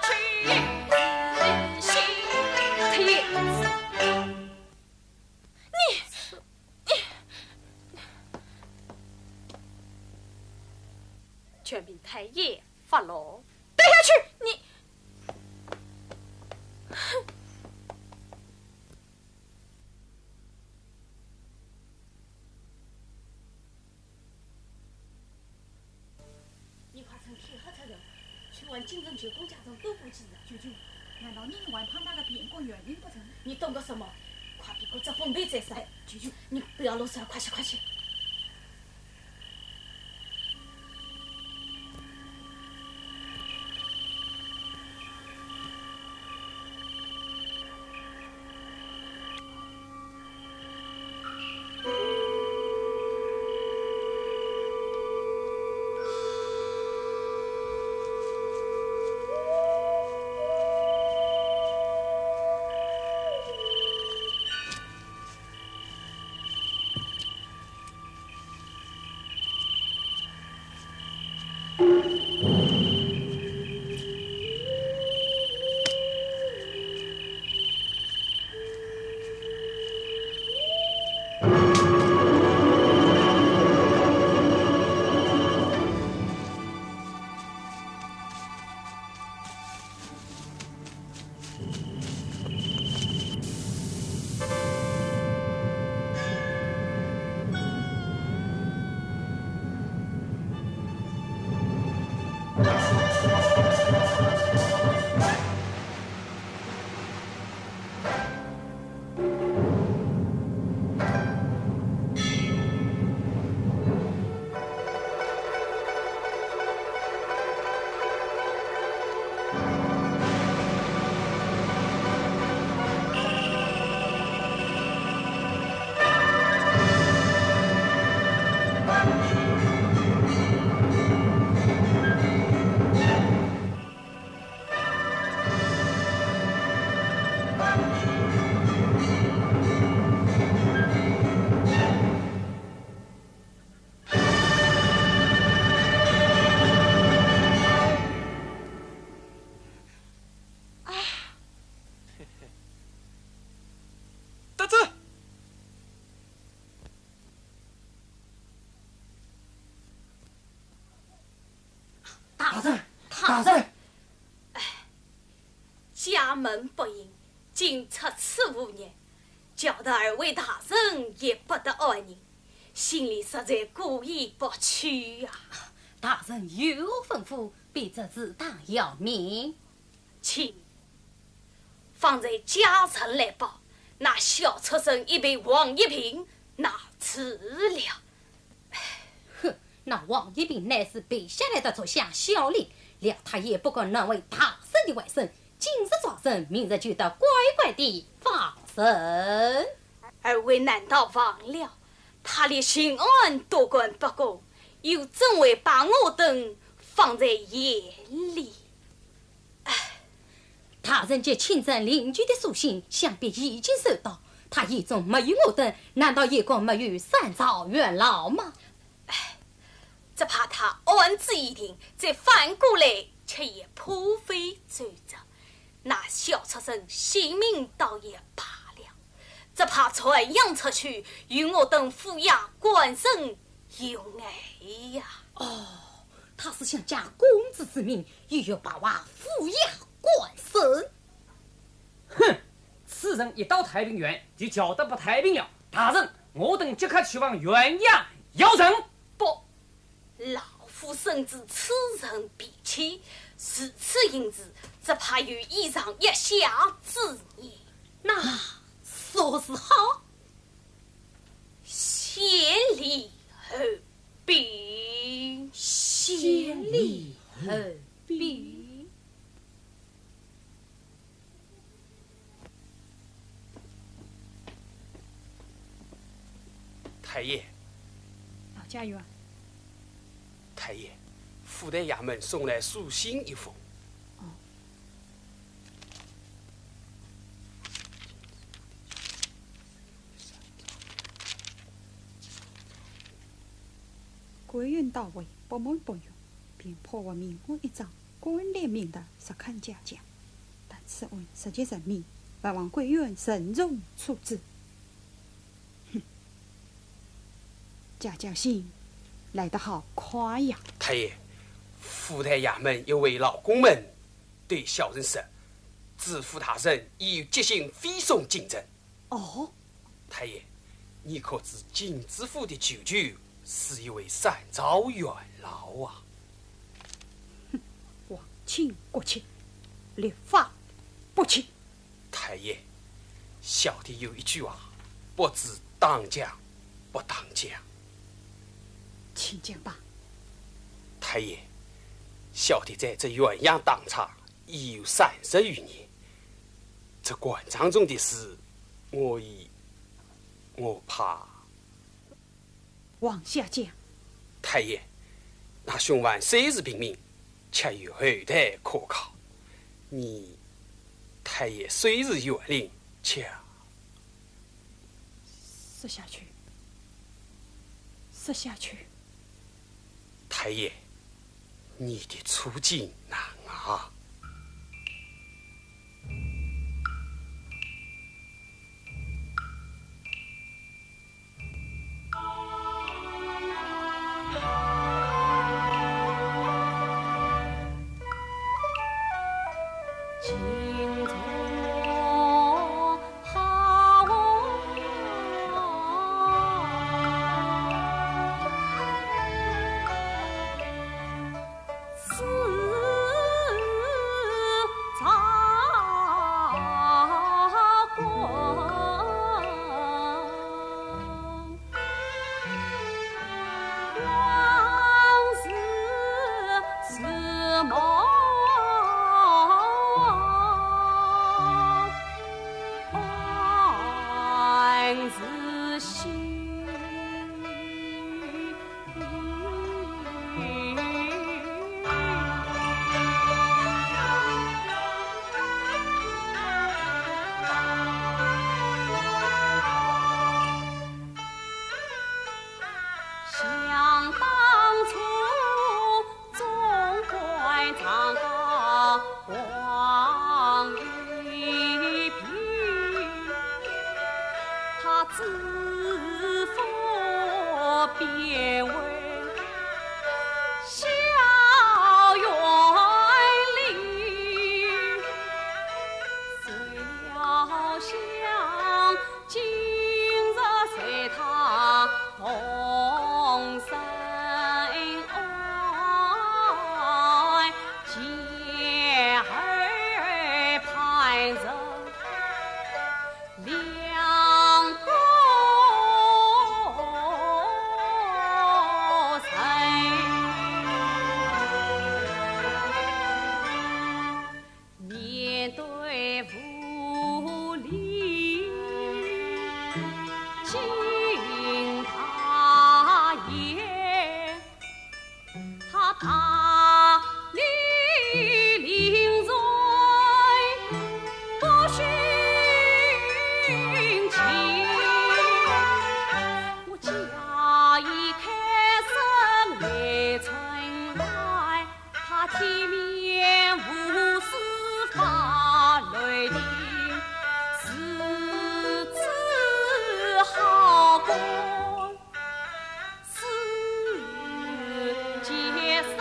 去心。太爷，全凭太爷发落。待下去，你你快趁天黑出头，去问金城九公家中多补几日。舅舅，难道你还怕那个变卦原因不成？你懂个什么？快别给我这封碑再塞。舅舅，你不要啰嗦了，快去快去。大人，家门不应，竟出此无念，叫得二位大人也不得安宁，心里实在过意不去呀。大人有吩咐，必责自当要命。请方才家臣来报，那小畜生已被王一平拿此了。哼，那王一平乃是背下来的属下小吏，廖太爷不过能为大圣的外甥，今日抓生，明日就得乖乖地放生。二位难道忘了，他连刑案都管不过，又怎会把我等放在眼里？大人借亲征邻居的书信，想必已经收到。他眼中没有我等，难道眼光没有三朝元老吗？只怕他案子已定，再反过来却也颇非罪责。那小畜生性命倒也罢了，只怕传扬出去，与我等抚养官身有碍呀。他是想假公子之名，又要把娃抚养官身。哼！此人一到太平园，就叫得不太平了。大人，我等即刻去往原衙要人。不，老夫深知此人脾气，如此因子，只怕与以上一下之言。那说是好，先礼后兵，先礼后兵。太爷，老家园，太爷，府台衙门送来书信一封。官员到位，不满不用，便破获明我一张官联名的实刊假奖，但此案实际人命，不望官员慎重处置。假奖信来得好快呀！太爷，府台衙门有位老公们对小人说，知府大人已即行飞送进城。哦，太爷，你可知金知府的舅舅是一位三朝元老啊？王亲国戚，立法不亲。太爷，小弟有一句话，不知当讲不当讲。请讲吧。太爷，小弟在这原阳当差已有30余年，这官场中的事，我怕。往下讲。太爷，那凶犯虽是平民，却有后台可靠。太爷虽是元龄，却说下去，说下去。太爷，你的处境难啊！面对无力，敬他爷，他大力领罪，不徇情。我假意开声来存来，他体面无私发雷霆，是此好官世界上。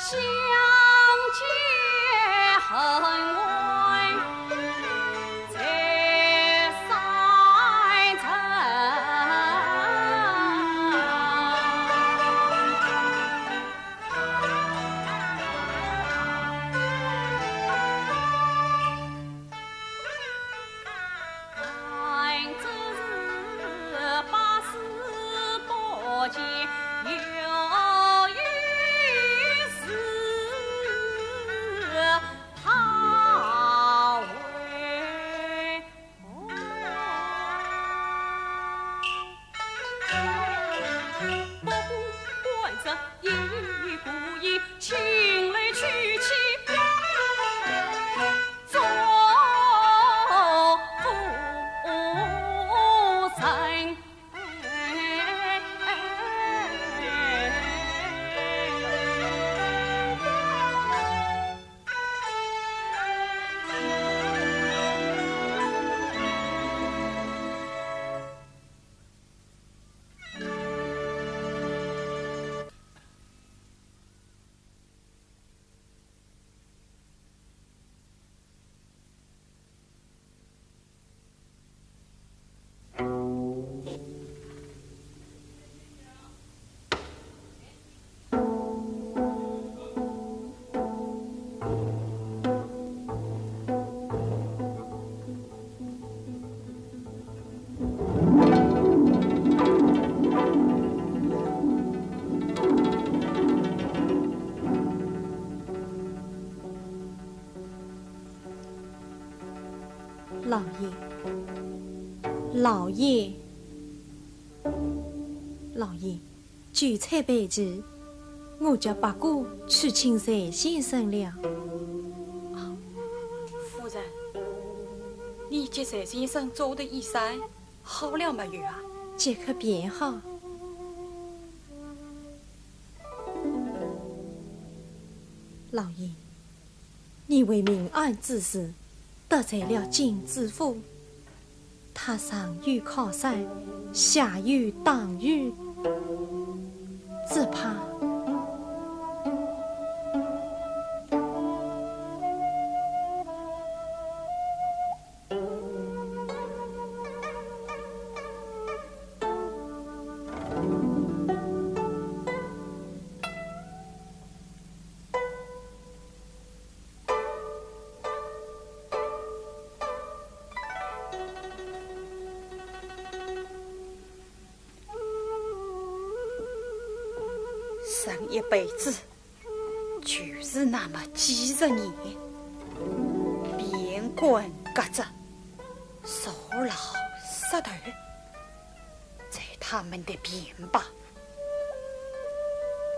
相见恨晚，在山看这是八十八节有一事，他为不管这一不一，情来去去做夫人。老爷，老爷，老爷，酒菜备齐，我叫八哥去请单先生了。夫人，你接单先生做的衣裳好了没有啊？即刻便好。老爷，你为民安之事得罪了金知府，他上有靠山，下有党羽，只怕生一辈子就是那么几十年，边关隔着，手老舌头，在他们的边吧，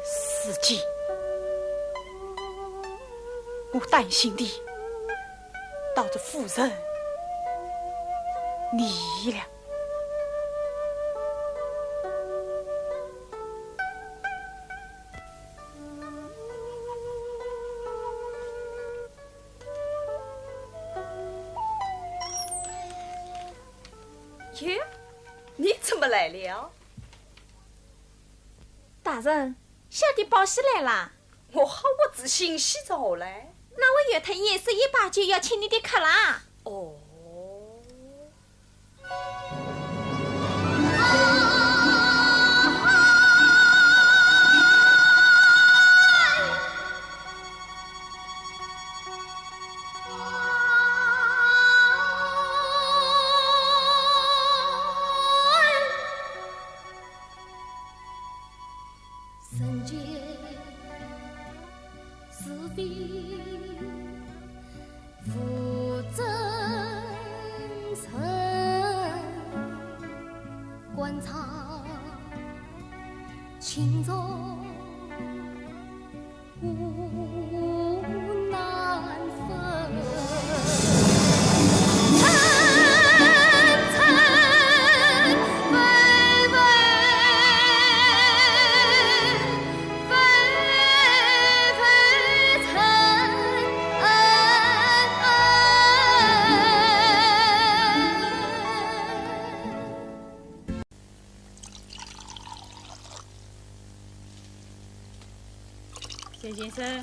司机，我担心的到这夫人你了。哟，你怎么来了？大人，小弟报喜来啦！我只欣喜着嘞。那我约他11/8就要请你的客啦。哦。官场，情重无难分。谢先生，在下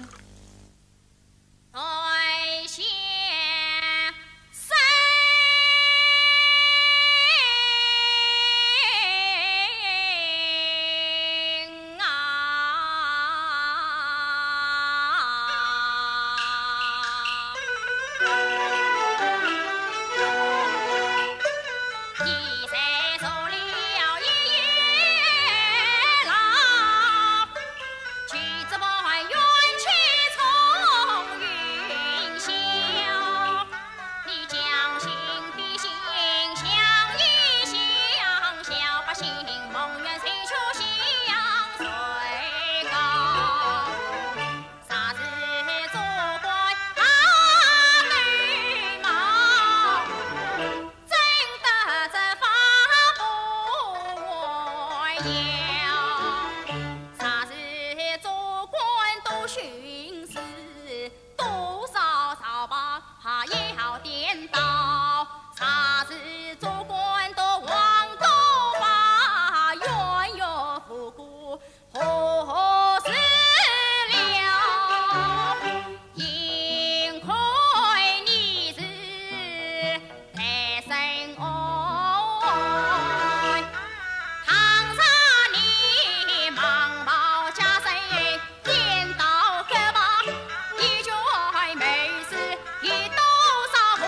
谁一才做了一月郎，举子把冤屈从云霄。你将心比心，想一想，小百姓梦愿谁出乡最高？啥子做官好对貌？真得这法不要，啥子做官都徇私，多少朝报怕也要颠倒，啥子做官都枉多把冤冤复古何时了？幸亏你是单身爱，倘若你忙报家谁颠倒个吧，一句没事，有多少无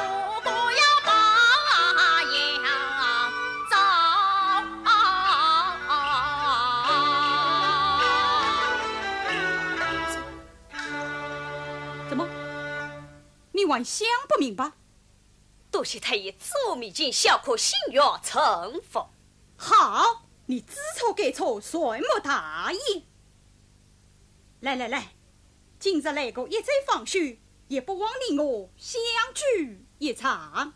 辜要把样遭？怎么？你还想不明白？多谢太爷赐我迷津，小可心悦诚服。好，你知错改错，算莫大意。来来来，今日来个一醉方休，也不枉你我相聚一场。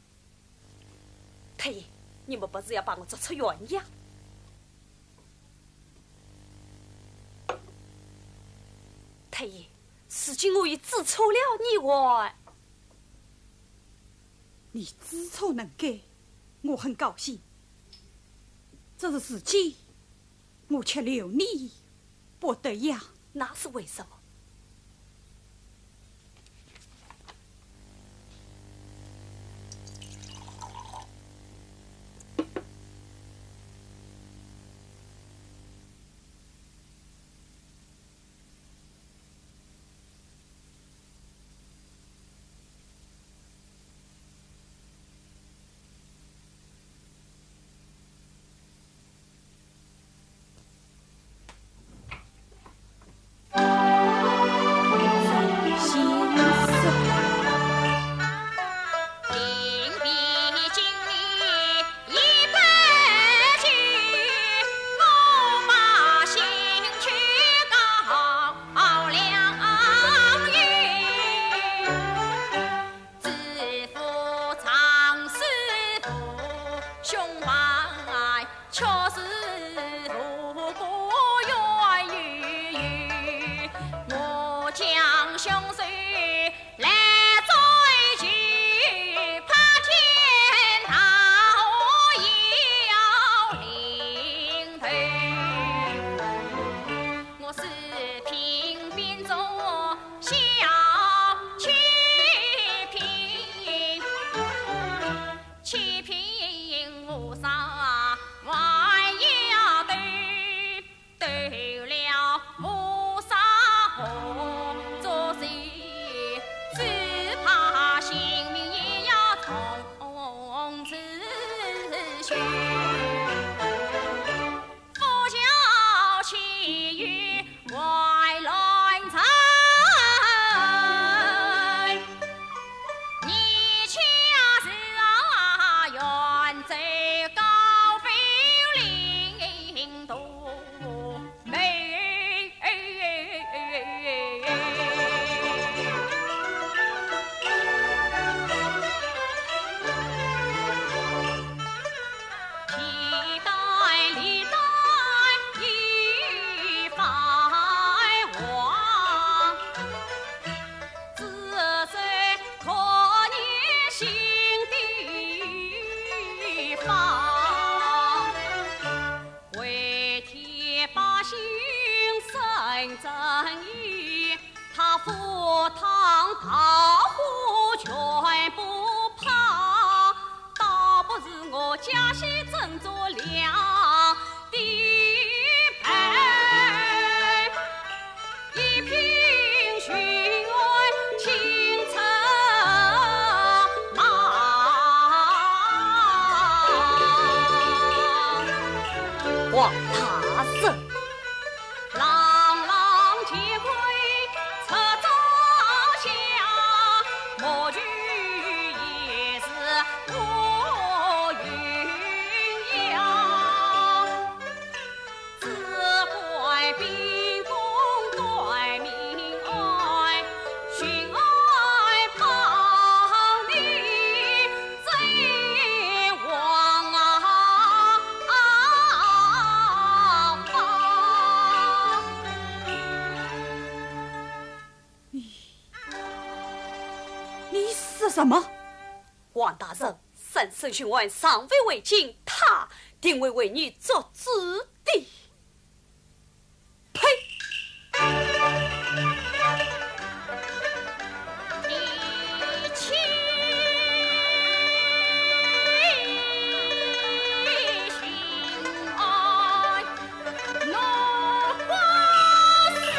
太爷，你们不是要把我做出鸳鸯？太爷，如今我已知错了，你还你知错能改，我很高兴。这是自己，我却留你不得呀。那是为什么？去贫无上万相的配，一品寻亲策马，王大人，朗朗皆归侧照下，莫惧也是我云阳。只怪兵工对民爱，寻爱旁里贼王啊！你是什么？王大人，三审询问尚未为尽，他定会为你做主的。呸！你亲心爱落花山，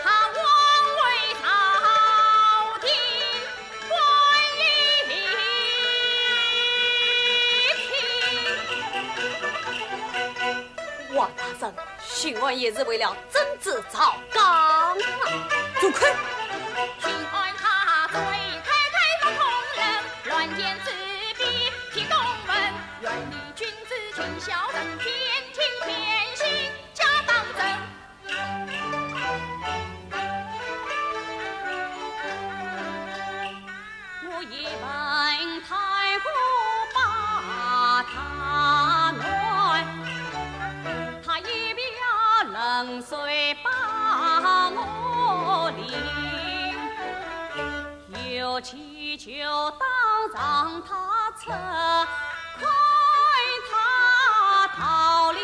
他枉为朝廷官一品。王大人，询问也是为了政治朝纲啊！走开！请按他罪太太不同人，乱言之笔批公文，愿你君子尽孝人，偏听偏信假当真。我一问太后把他暖，他一表冷水把我淋，有祈求当让他撤，快他逃离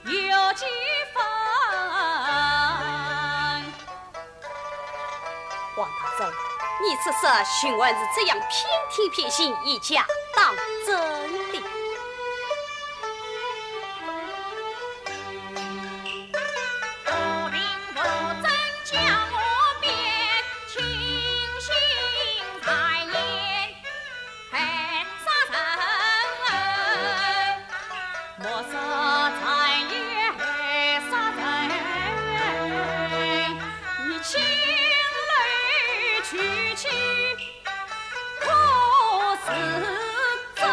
有几分。王大人，你此时询问是这样偏听偏信，以假当真的。不明不真将我变，清醒在眼，恨杀人，莫说在眼恨杀人，你亲泪去亲，可是真？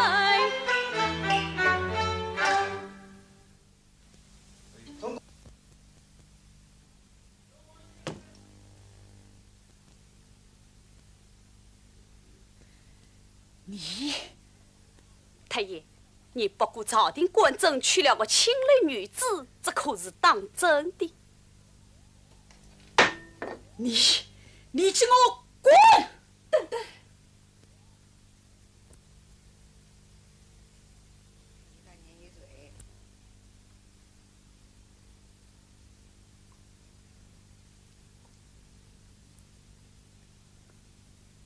太爷，你不顾朝廷官政娶了个亲类女子，这可是当真的？你请我滚！等等，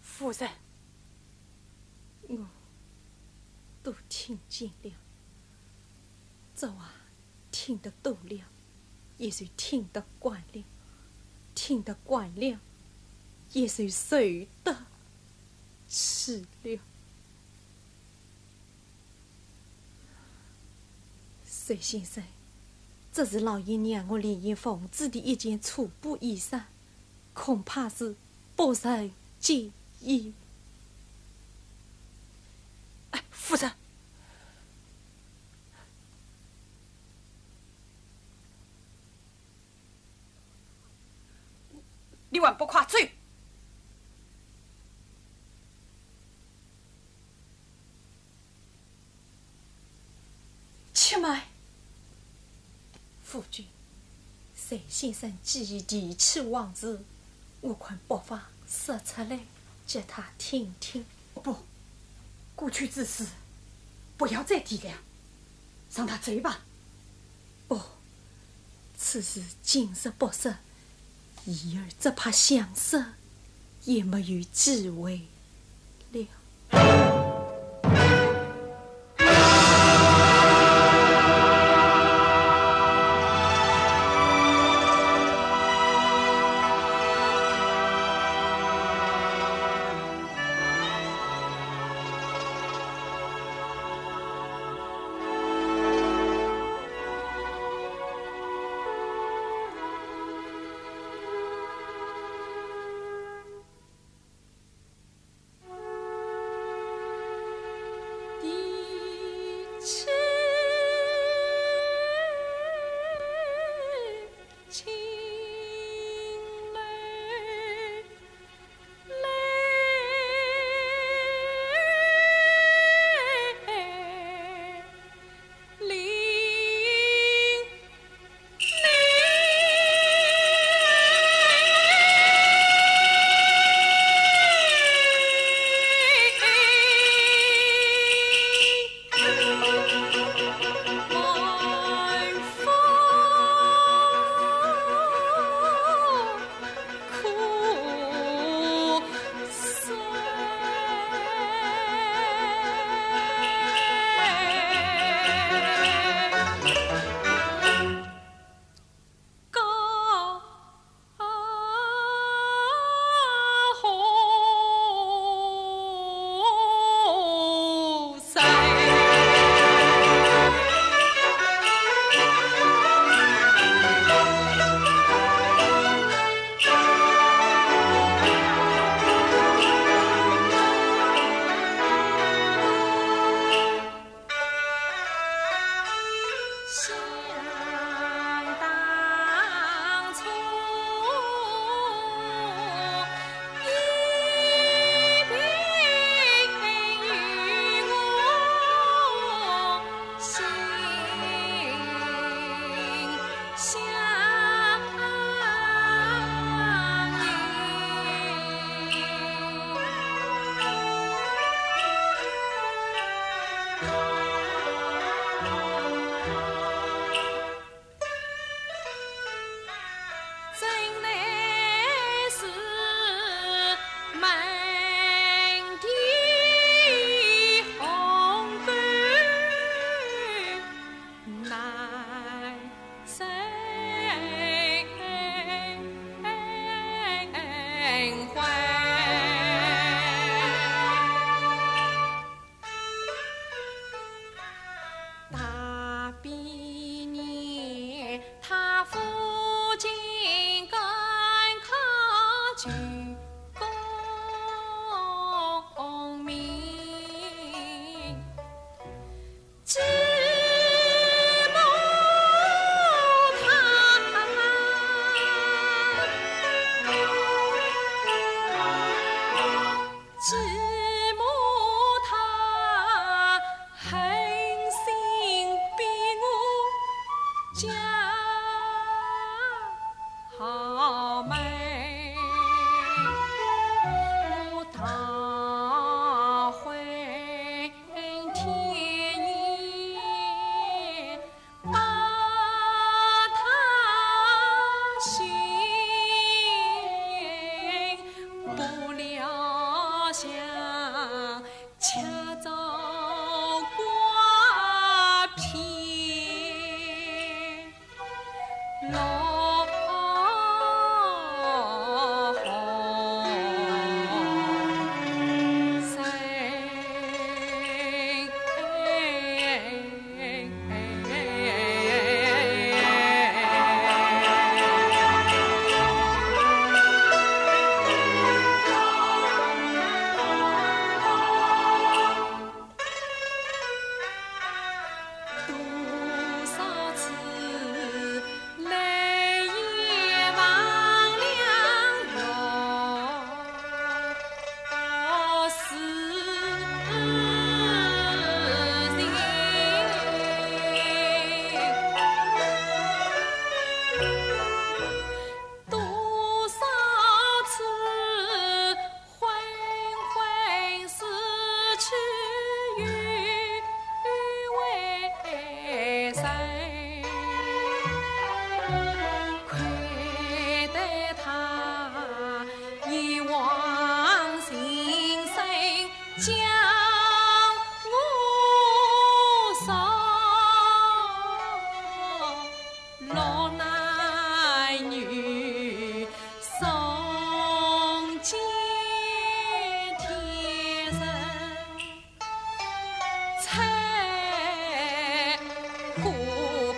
夫人，我都听见了，这话听得多了，也算听得惯了，听得惯了，也算受得起了。隋先生，这是老爷娘我连夜缝制的一件粗布衣裳，恐怕是不受介意。哎，夫人，你还不快走！且慢，夫君，隋先生既已提起往事，我看不妨说出来，叫他听听。不，过去之事不要再提了，让他走吧。不，此事今日不说，儿只怕想死，也没有机会了。好美。将我送老奶女送进天神，菜不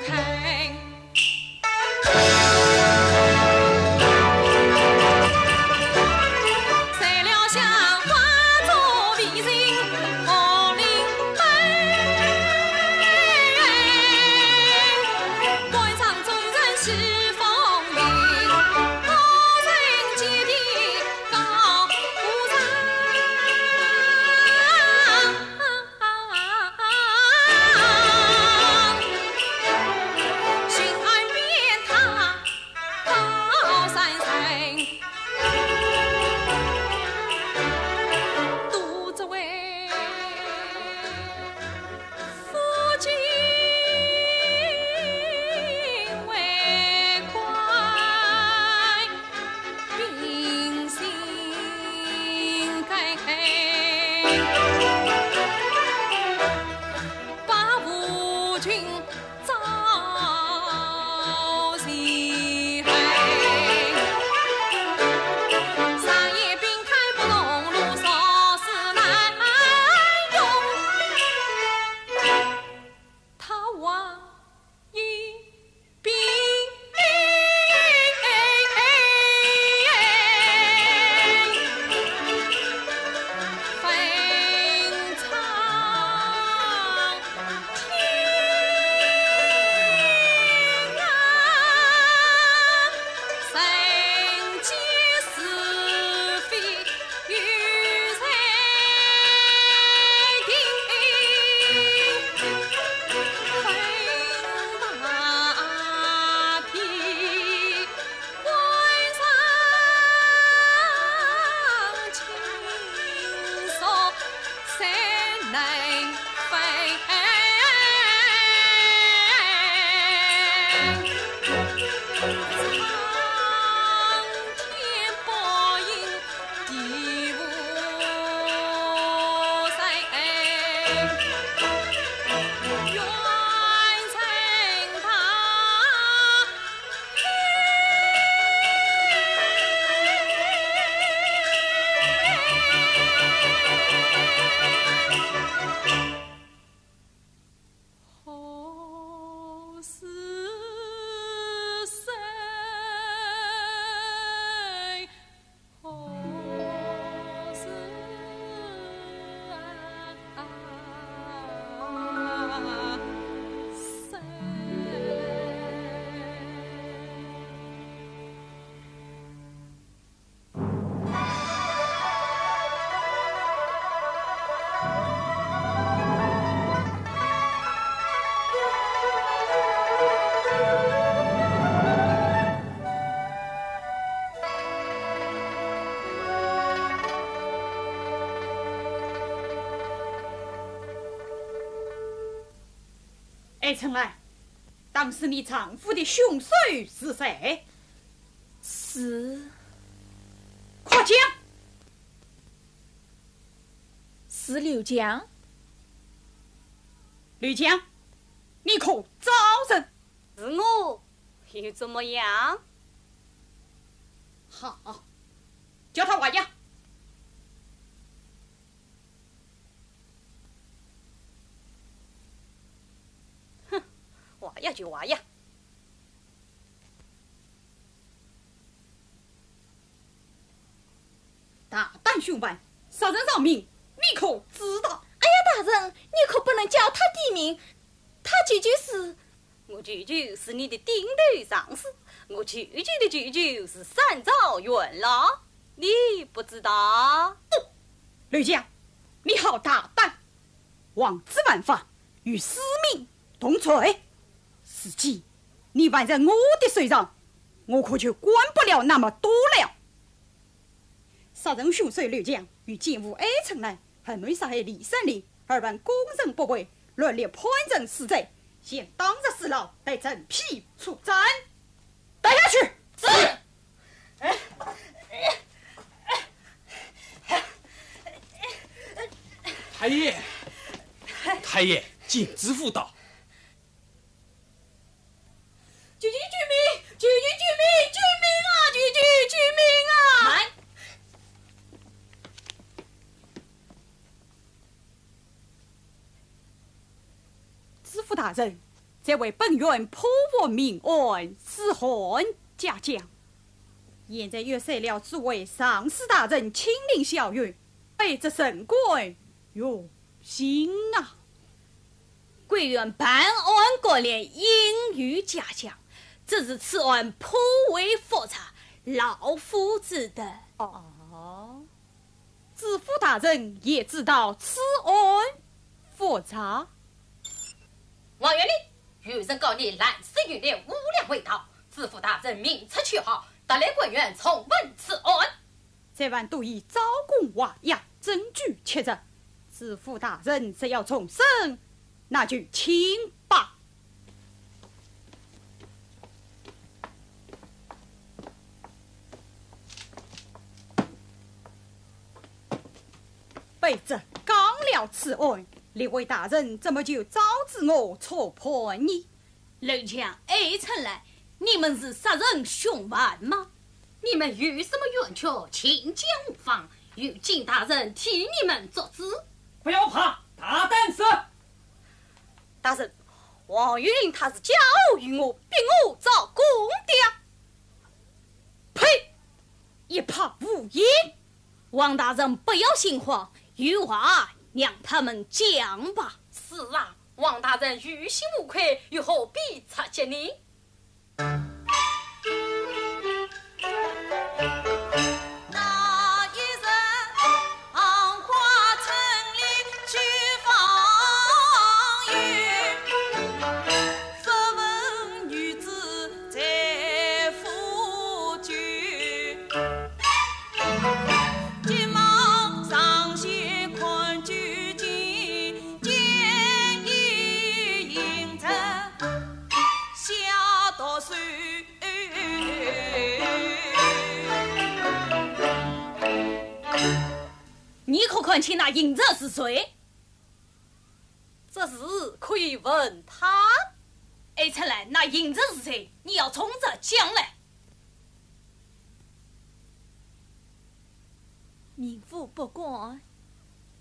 开。爱臣儿，当时你丈夫的凶手是谁？是，快讲。是刘江。刘江，你可招人？是我，又怎么样？好，叫他挖呀。挖呀就挖呀！大胆凶犯，杀人偿命，你可知道？哎呀，大人，你可不能叫他的名，他舅舅是……我舅舅是你的顶头上司，我舅舅的舅舅是三朝元老，你不知道？刘江，你好大胆，妄自犯法，与私民同罪。司机，你犯在我的手上，我可就管不了那么多了。杀人凶手刘江与奸污爱臣来，恨为杀害李三立，二犯公人不为，论列判人死罪，现当日死牢，待正批处斩。带下去。是。爷，太爷，禁止妇道。救救救命！救救救命！救命啊！救救救命啊！慢！知府大人，这位本院破获命案，是汉嘉奖。现在约设了诸位上司大人亲临校园，为这神官用心啊！贵院办案过年，应予嘉奖。只是此案颇为复杂，老夫只得。哦，知府大人也知道此案复杂。王元林，有人告你滥施渔猎，无良为盗。知府大人明察去好，得来官员重问此案。这晚都以招供画押，证据确凿。知府大人只要重审，那就请吧。被这刚了此案，列位大人怎么就招致我错判呢？楼强，臣来，你们是杀人凶犯吗？你们有什么冤屈，请讲无妨，有金大人替你们作主。不要怕，大胆说。大人，王玉林他是假偶于我，逼我找公的。呸！一派无言。王大人不要心慌，有话让他们讲吧。是啊，王大人于心无愧，又何必察觉你？你可看清那隐者是谁？这事可以问他。臣来，那隐者是谁？你要从这讲来。民妇不管。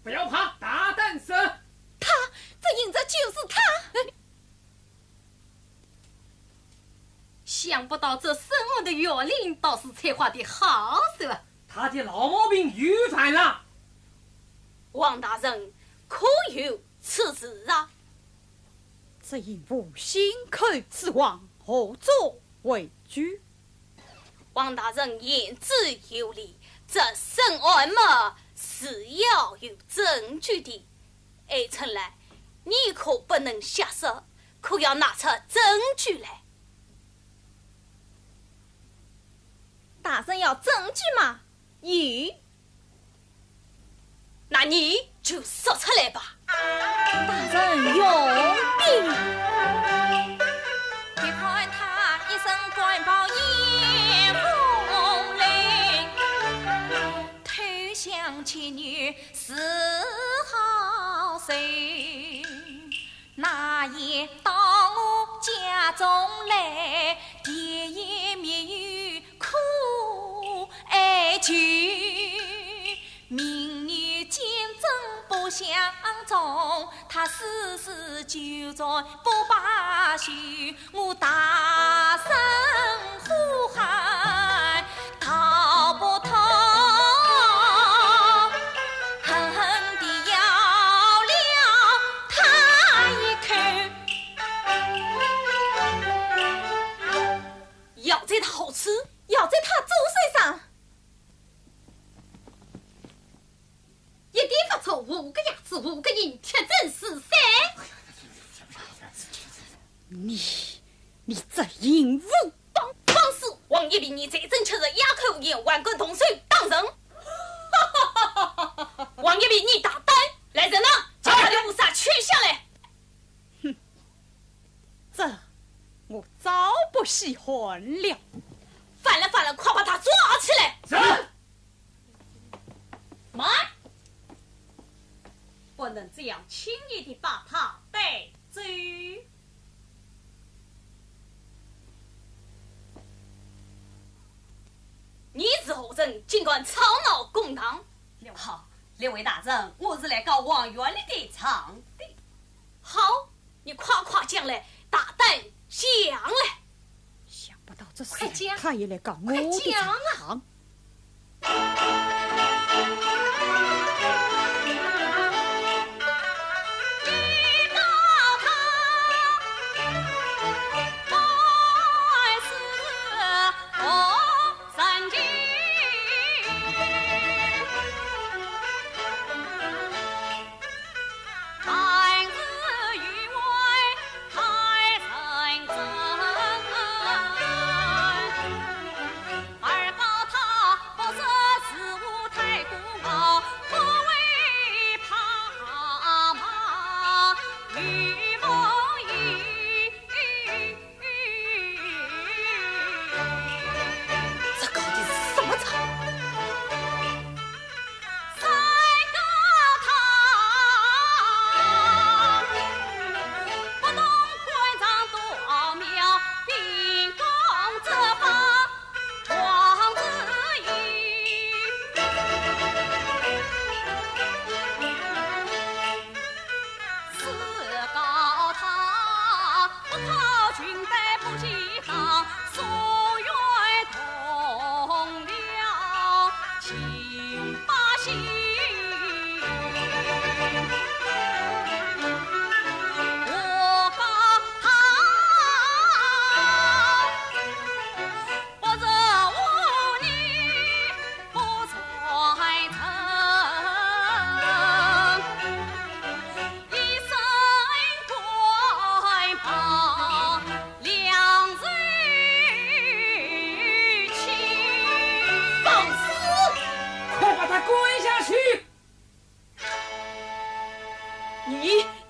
不要怕，大胆说。他，这隐者就是他。想不到这深奥的园林倒是策划的好手啊！他的老毛病愈犯了。王大人可有此事啊？这因无心口之王，何作为据？王大人言之有理，这审案嘛是要有证据的。臣来，你可不能瞎说，可要拿出证据来。大人要证据吗？有。那你就说出来吧。大人用兵。你看他一身官袍艳风铃，偷香妻女是好谁？那夜到我家中来，甜言蜜语苦哀句。明女见真不相中，他丝丝纠缠不罢休。我大声呼喊，逃不脱，狠狠地咬了他一口，咬在他好吃，咬在他左手上。一点不错，5个牙齿5个印，铁证是三。你这淫妇！放肆！王一斌，你这真确实哑口无言，万贯同水当人。王一斌，你大胆！来人呐，将他的乌纱取下来。哼，这我早不喜欢了。犯了，快把他抓起来！是。慢。不能能这样轻易地把他带走。你是何人？尽管吵闹公堂。好，列位大人，我是来告王院里的场的。好，你快快讲来，大胆讲来。想不到这快讲事他也来告我快的讲啊场。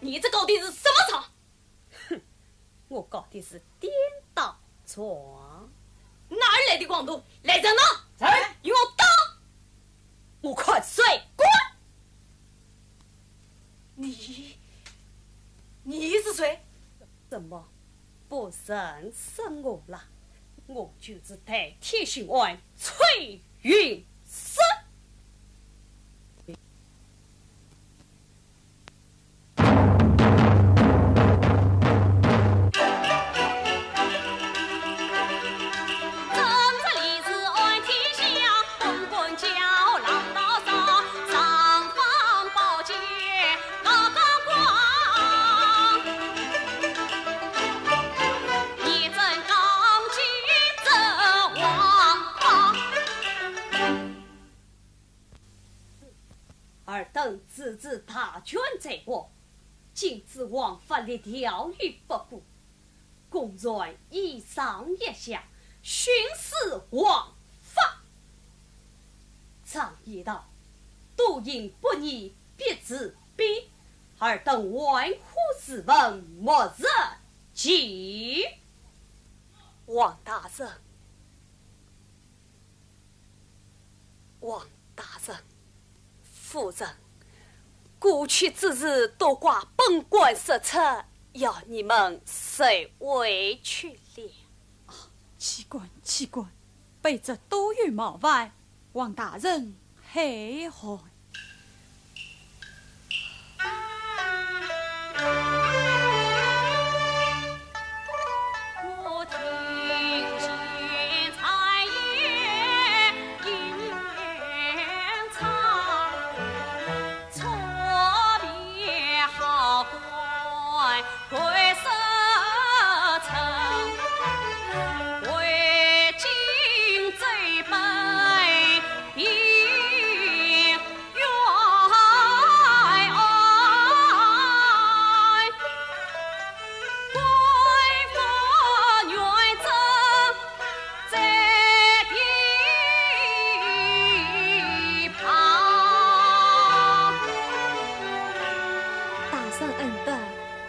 你这搞的是什么场？哼，我搞的是颠倒床。哪儿来的光头？来人呐！在，与我打！我快睡滚！你是谁？怎么不认识我了？我就是代天巡案崔云生。尔等自知大权在握，禁止枉法律条律不顾，公然以上一下，徇私枉法。常言道：笃行不义必自毙。尔等玩忽自问，莫日急。王大人，王大人。夫人，过去之日多挂本官失策，要你们受委屈了。奇怪，被这多余冒犯，王大人黑害。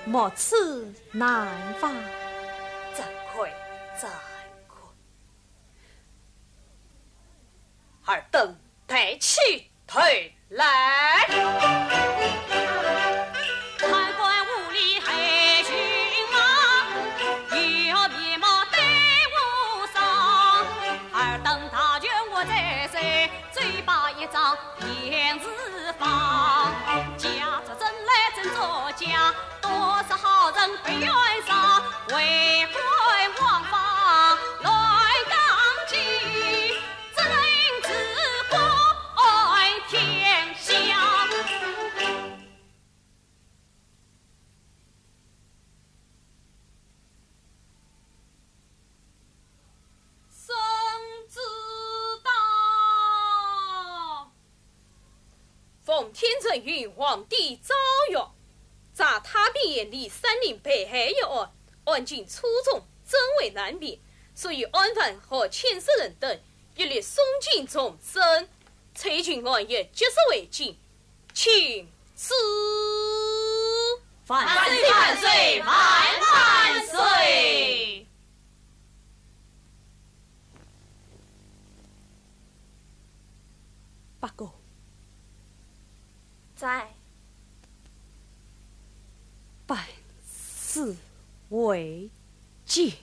莫此难法，惭愧。尔等抬起头来。张言是方，家着真来真作假，多少好人不愿杀，为官枉法乱纲纪，只能治国天下。奉天承运，皇帝诏曰：在太平眼里3人被害一案，案件粗重，真伪难辨，所以案犯和牵涉人等一律送进终审。崔郡案亦及时为禁，请旨。万岁万岁万万岁！八哥，在办事为禁。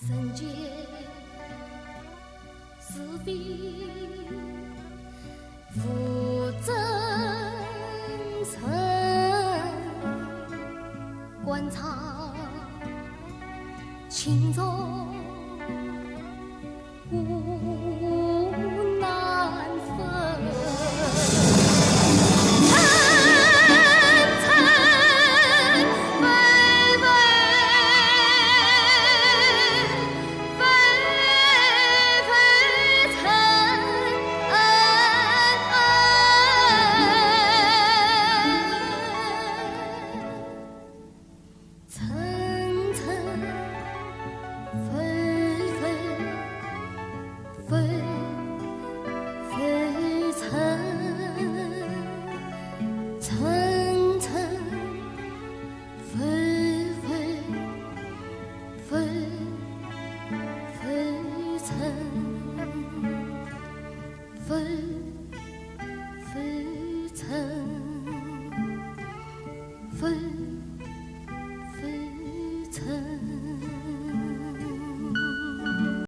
人间是非负真诚，官场轻重无难分。曾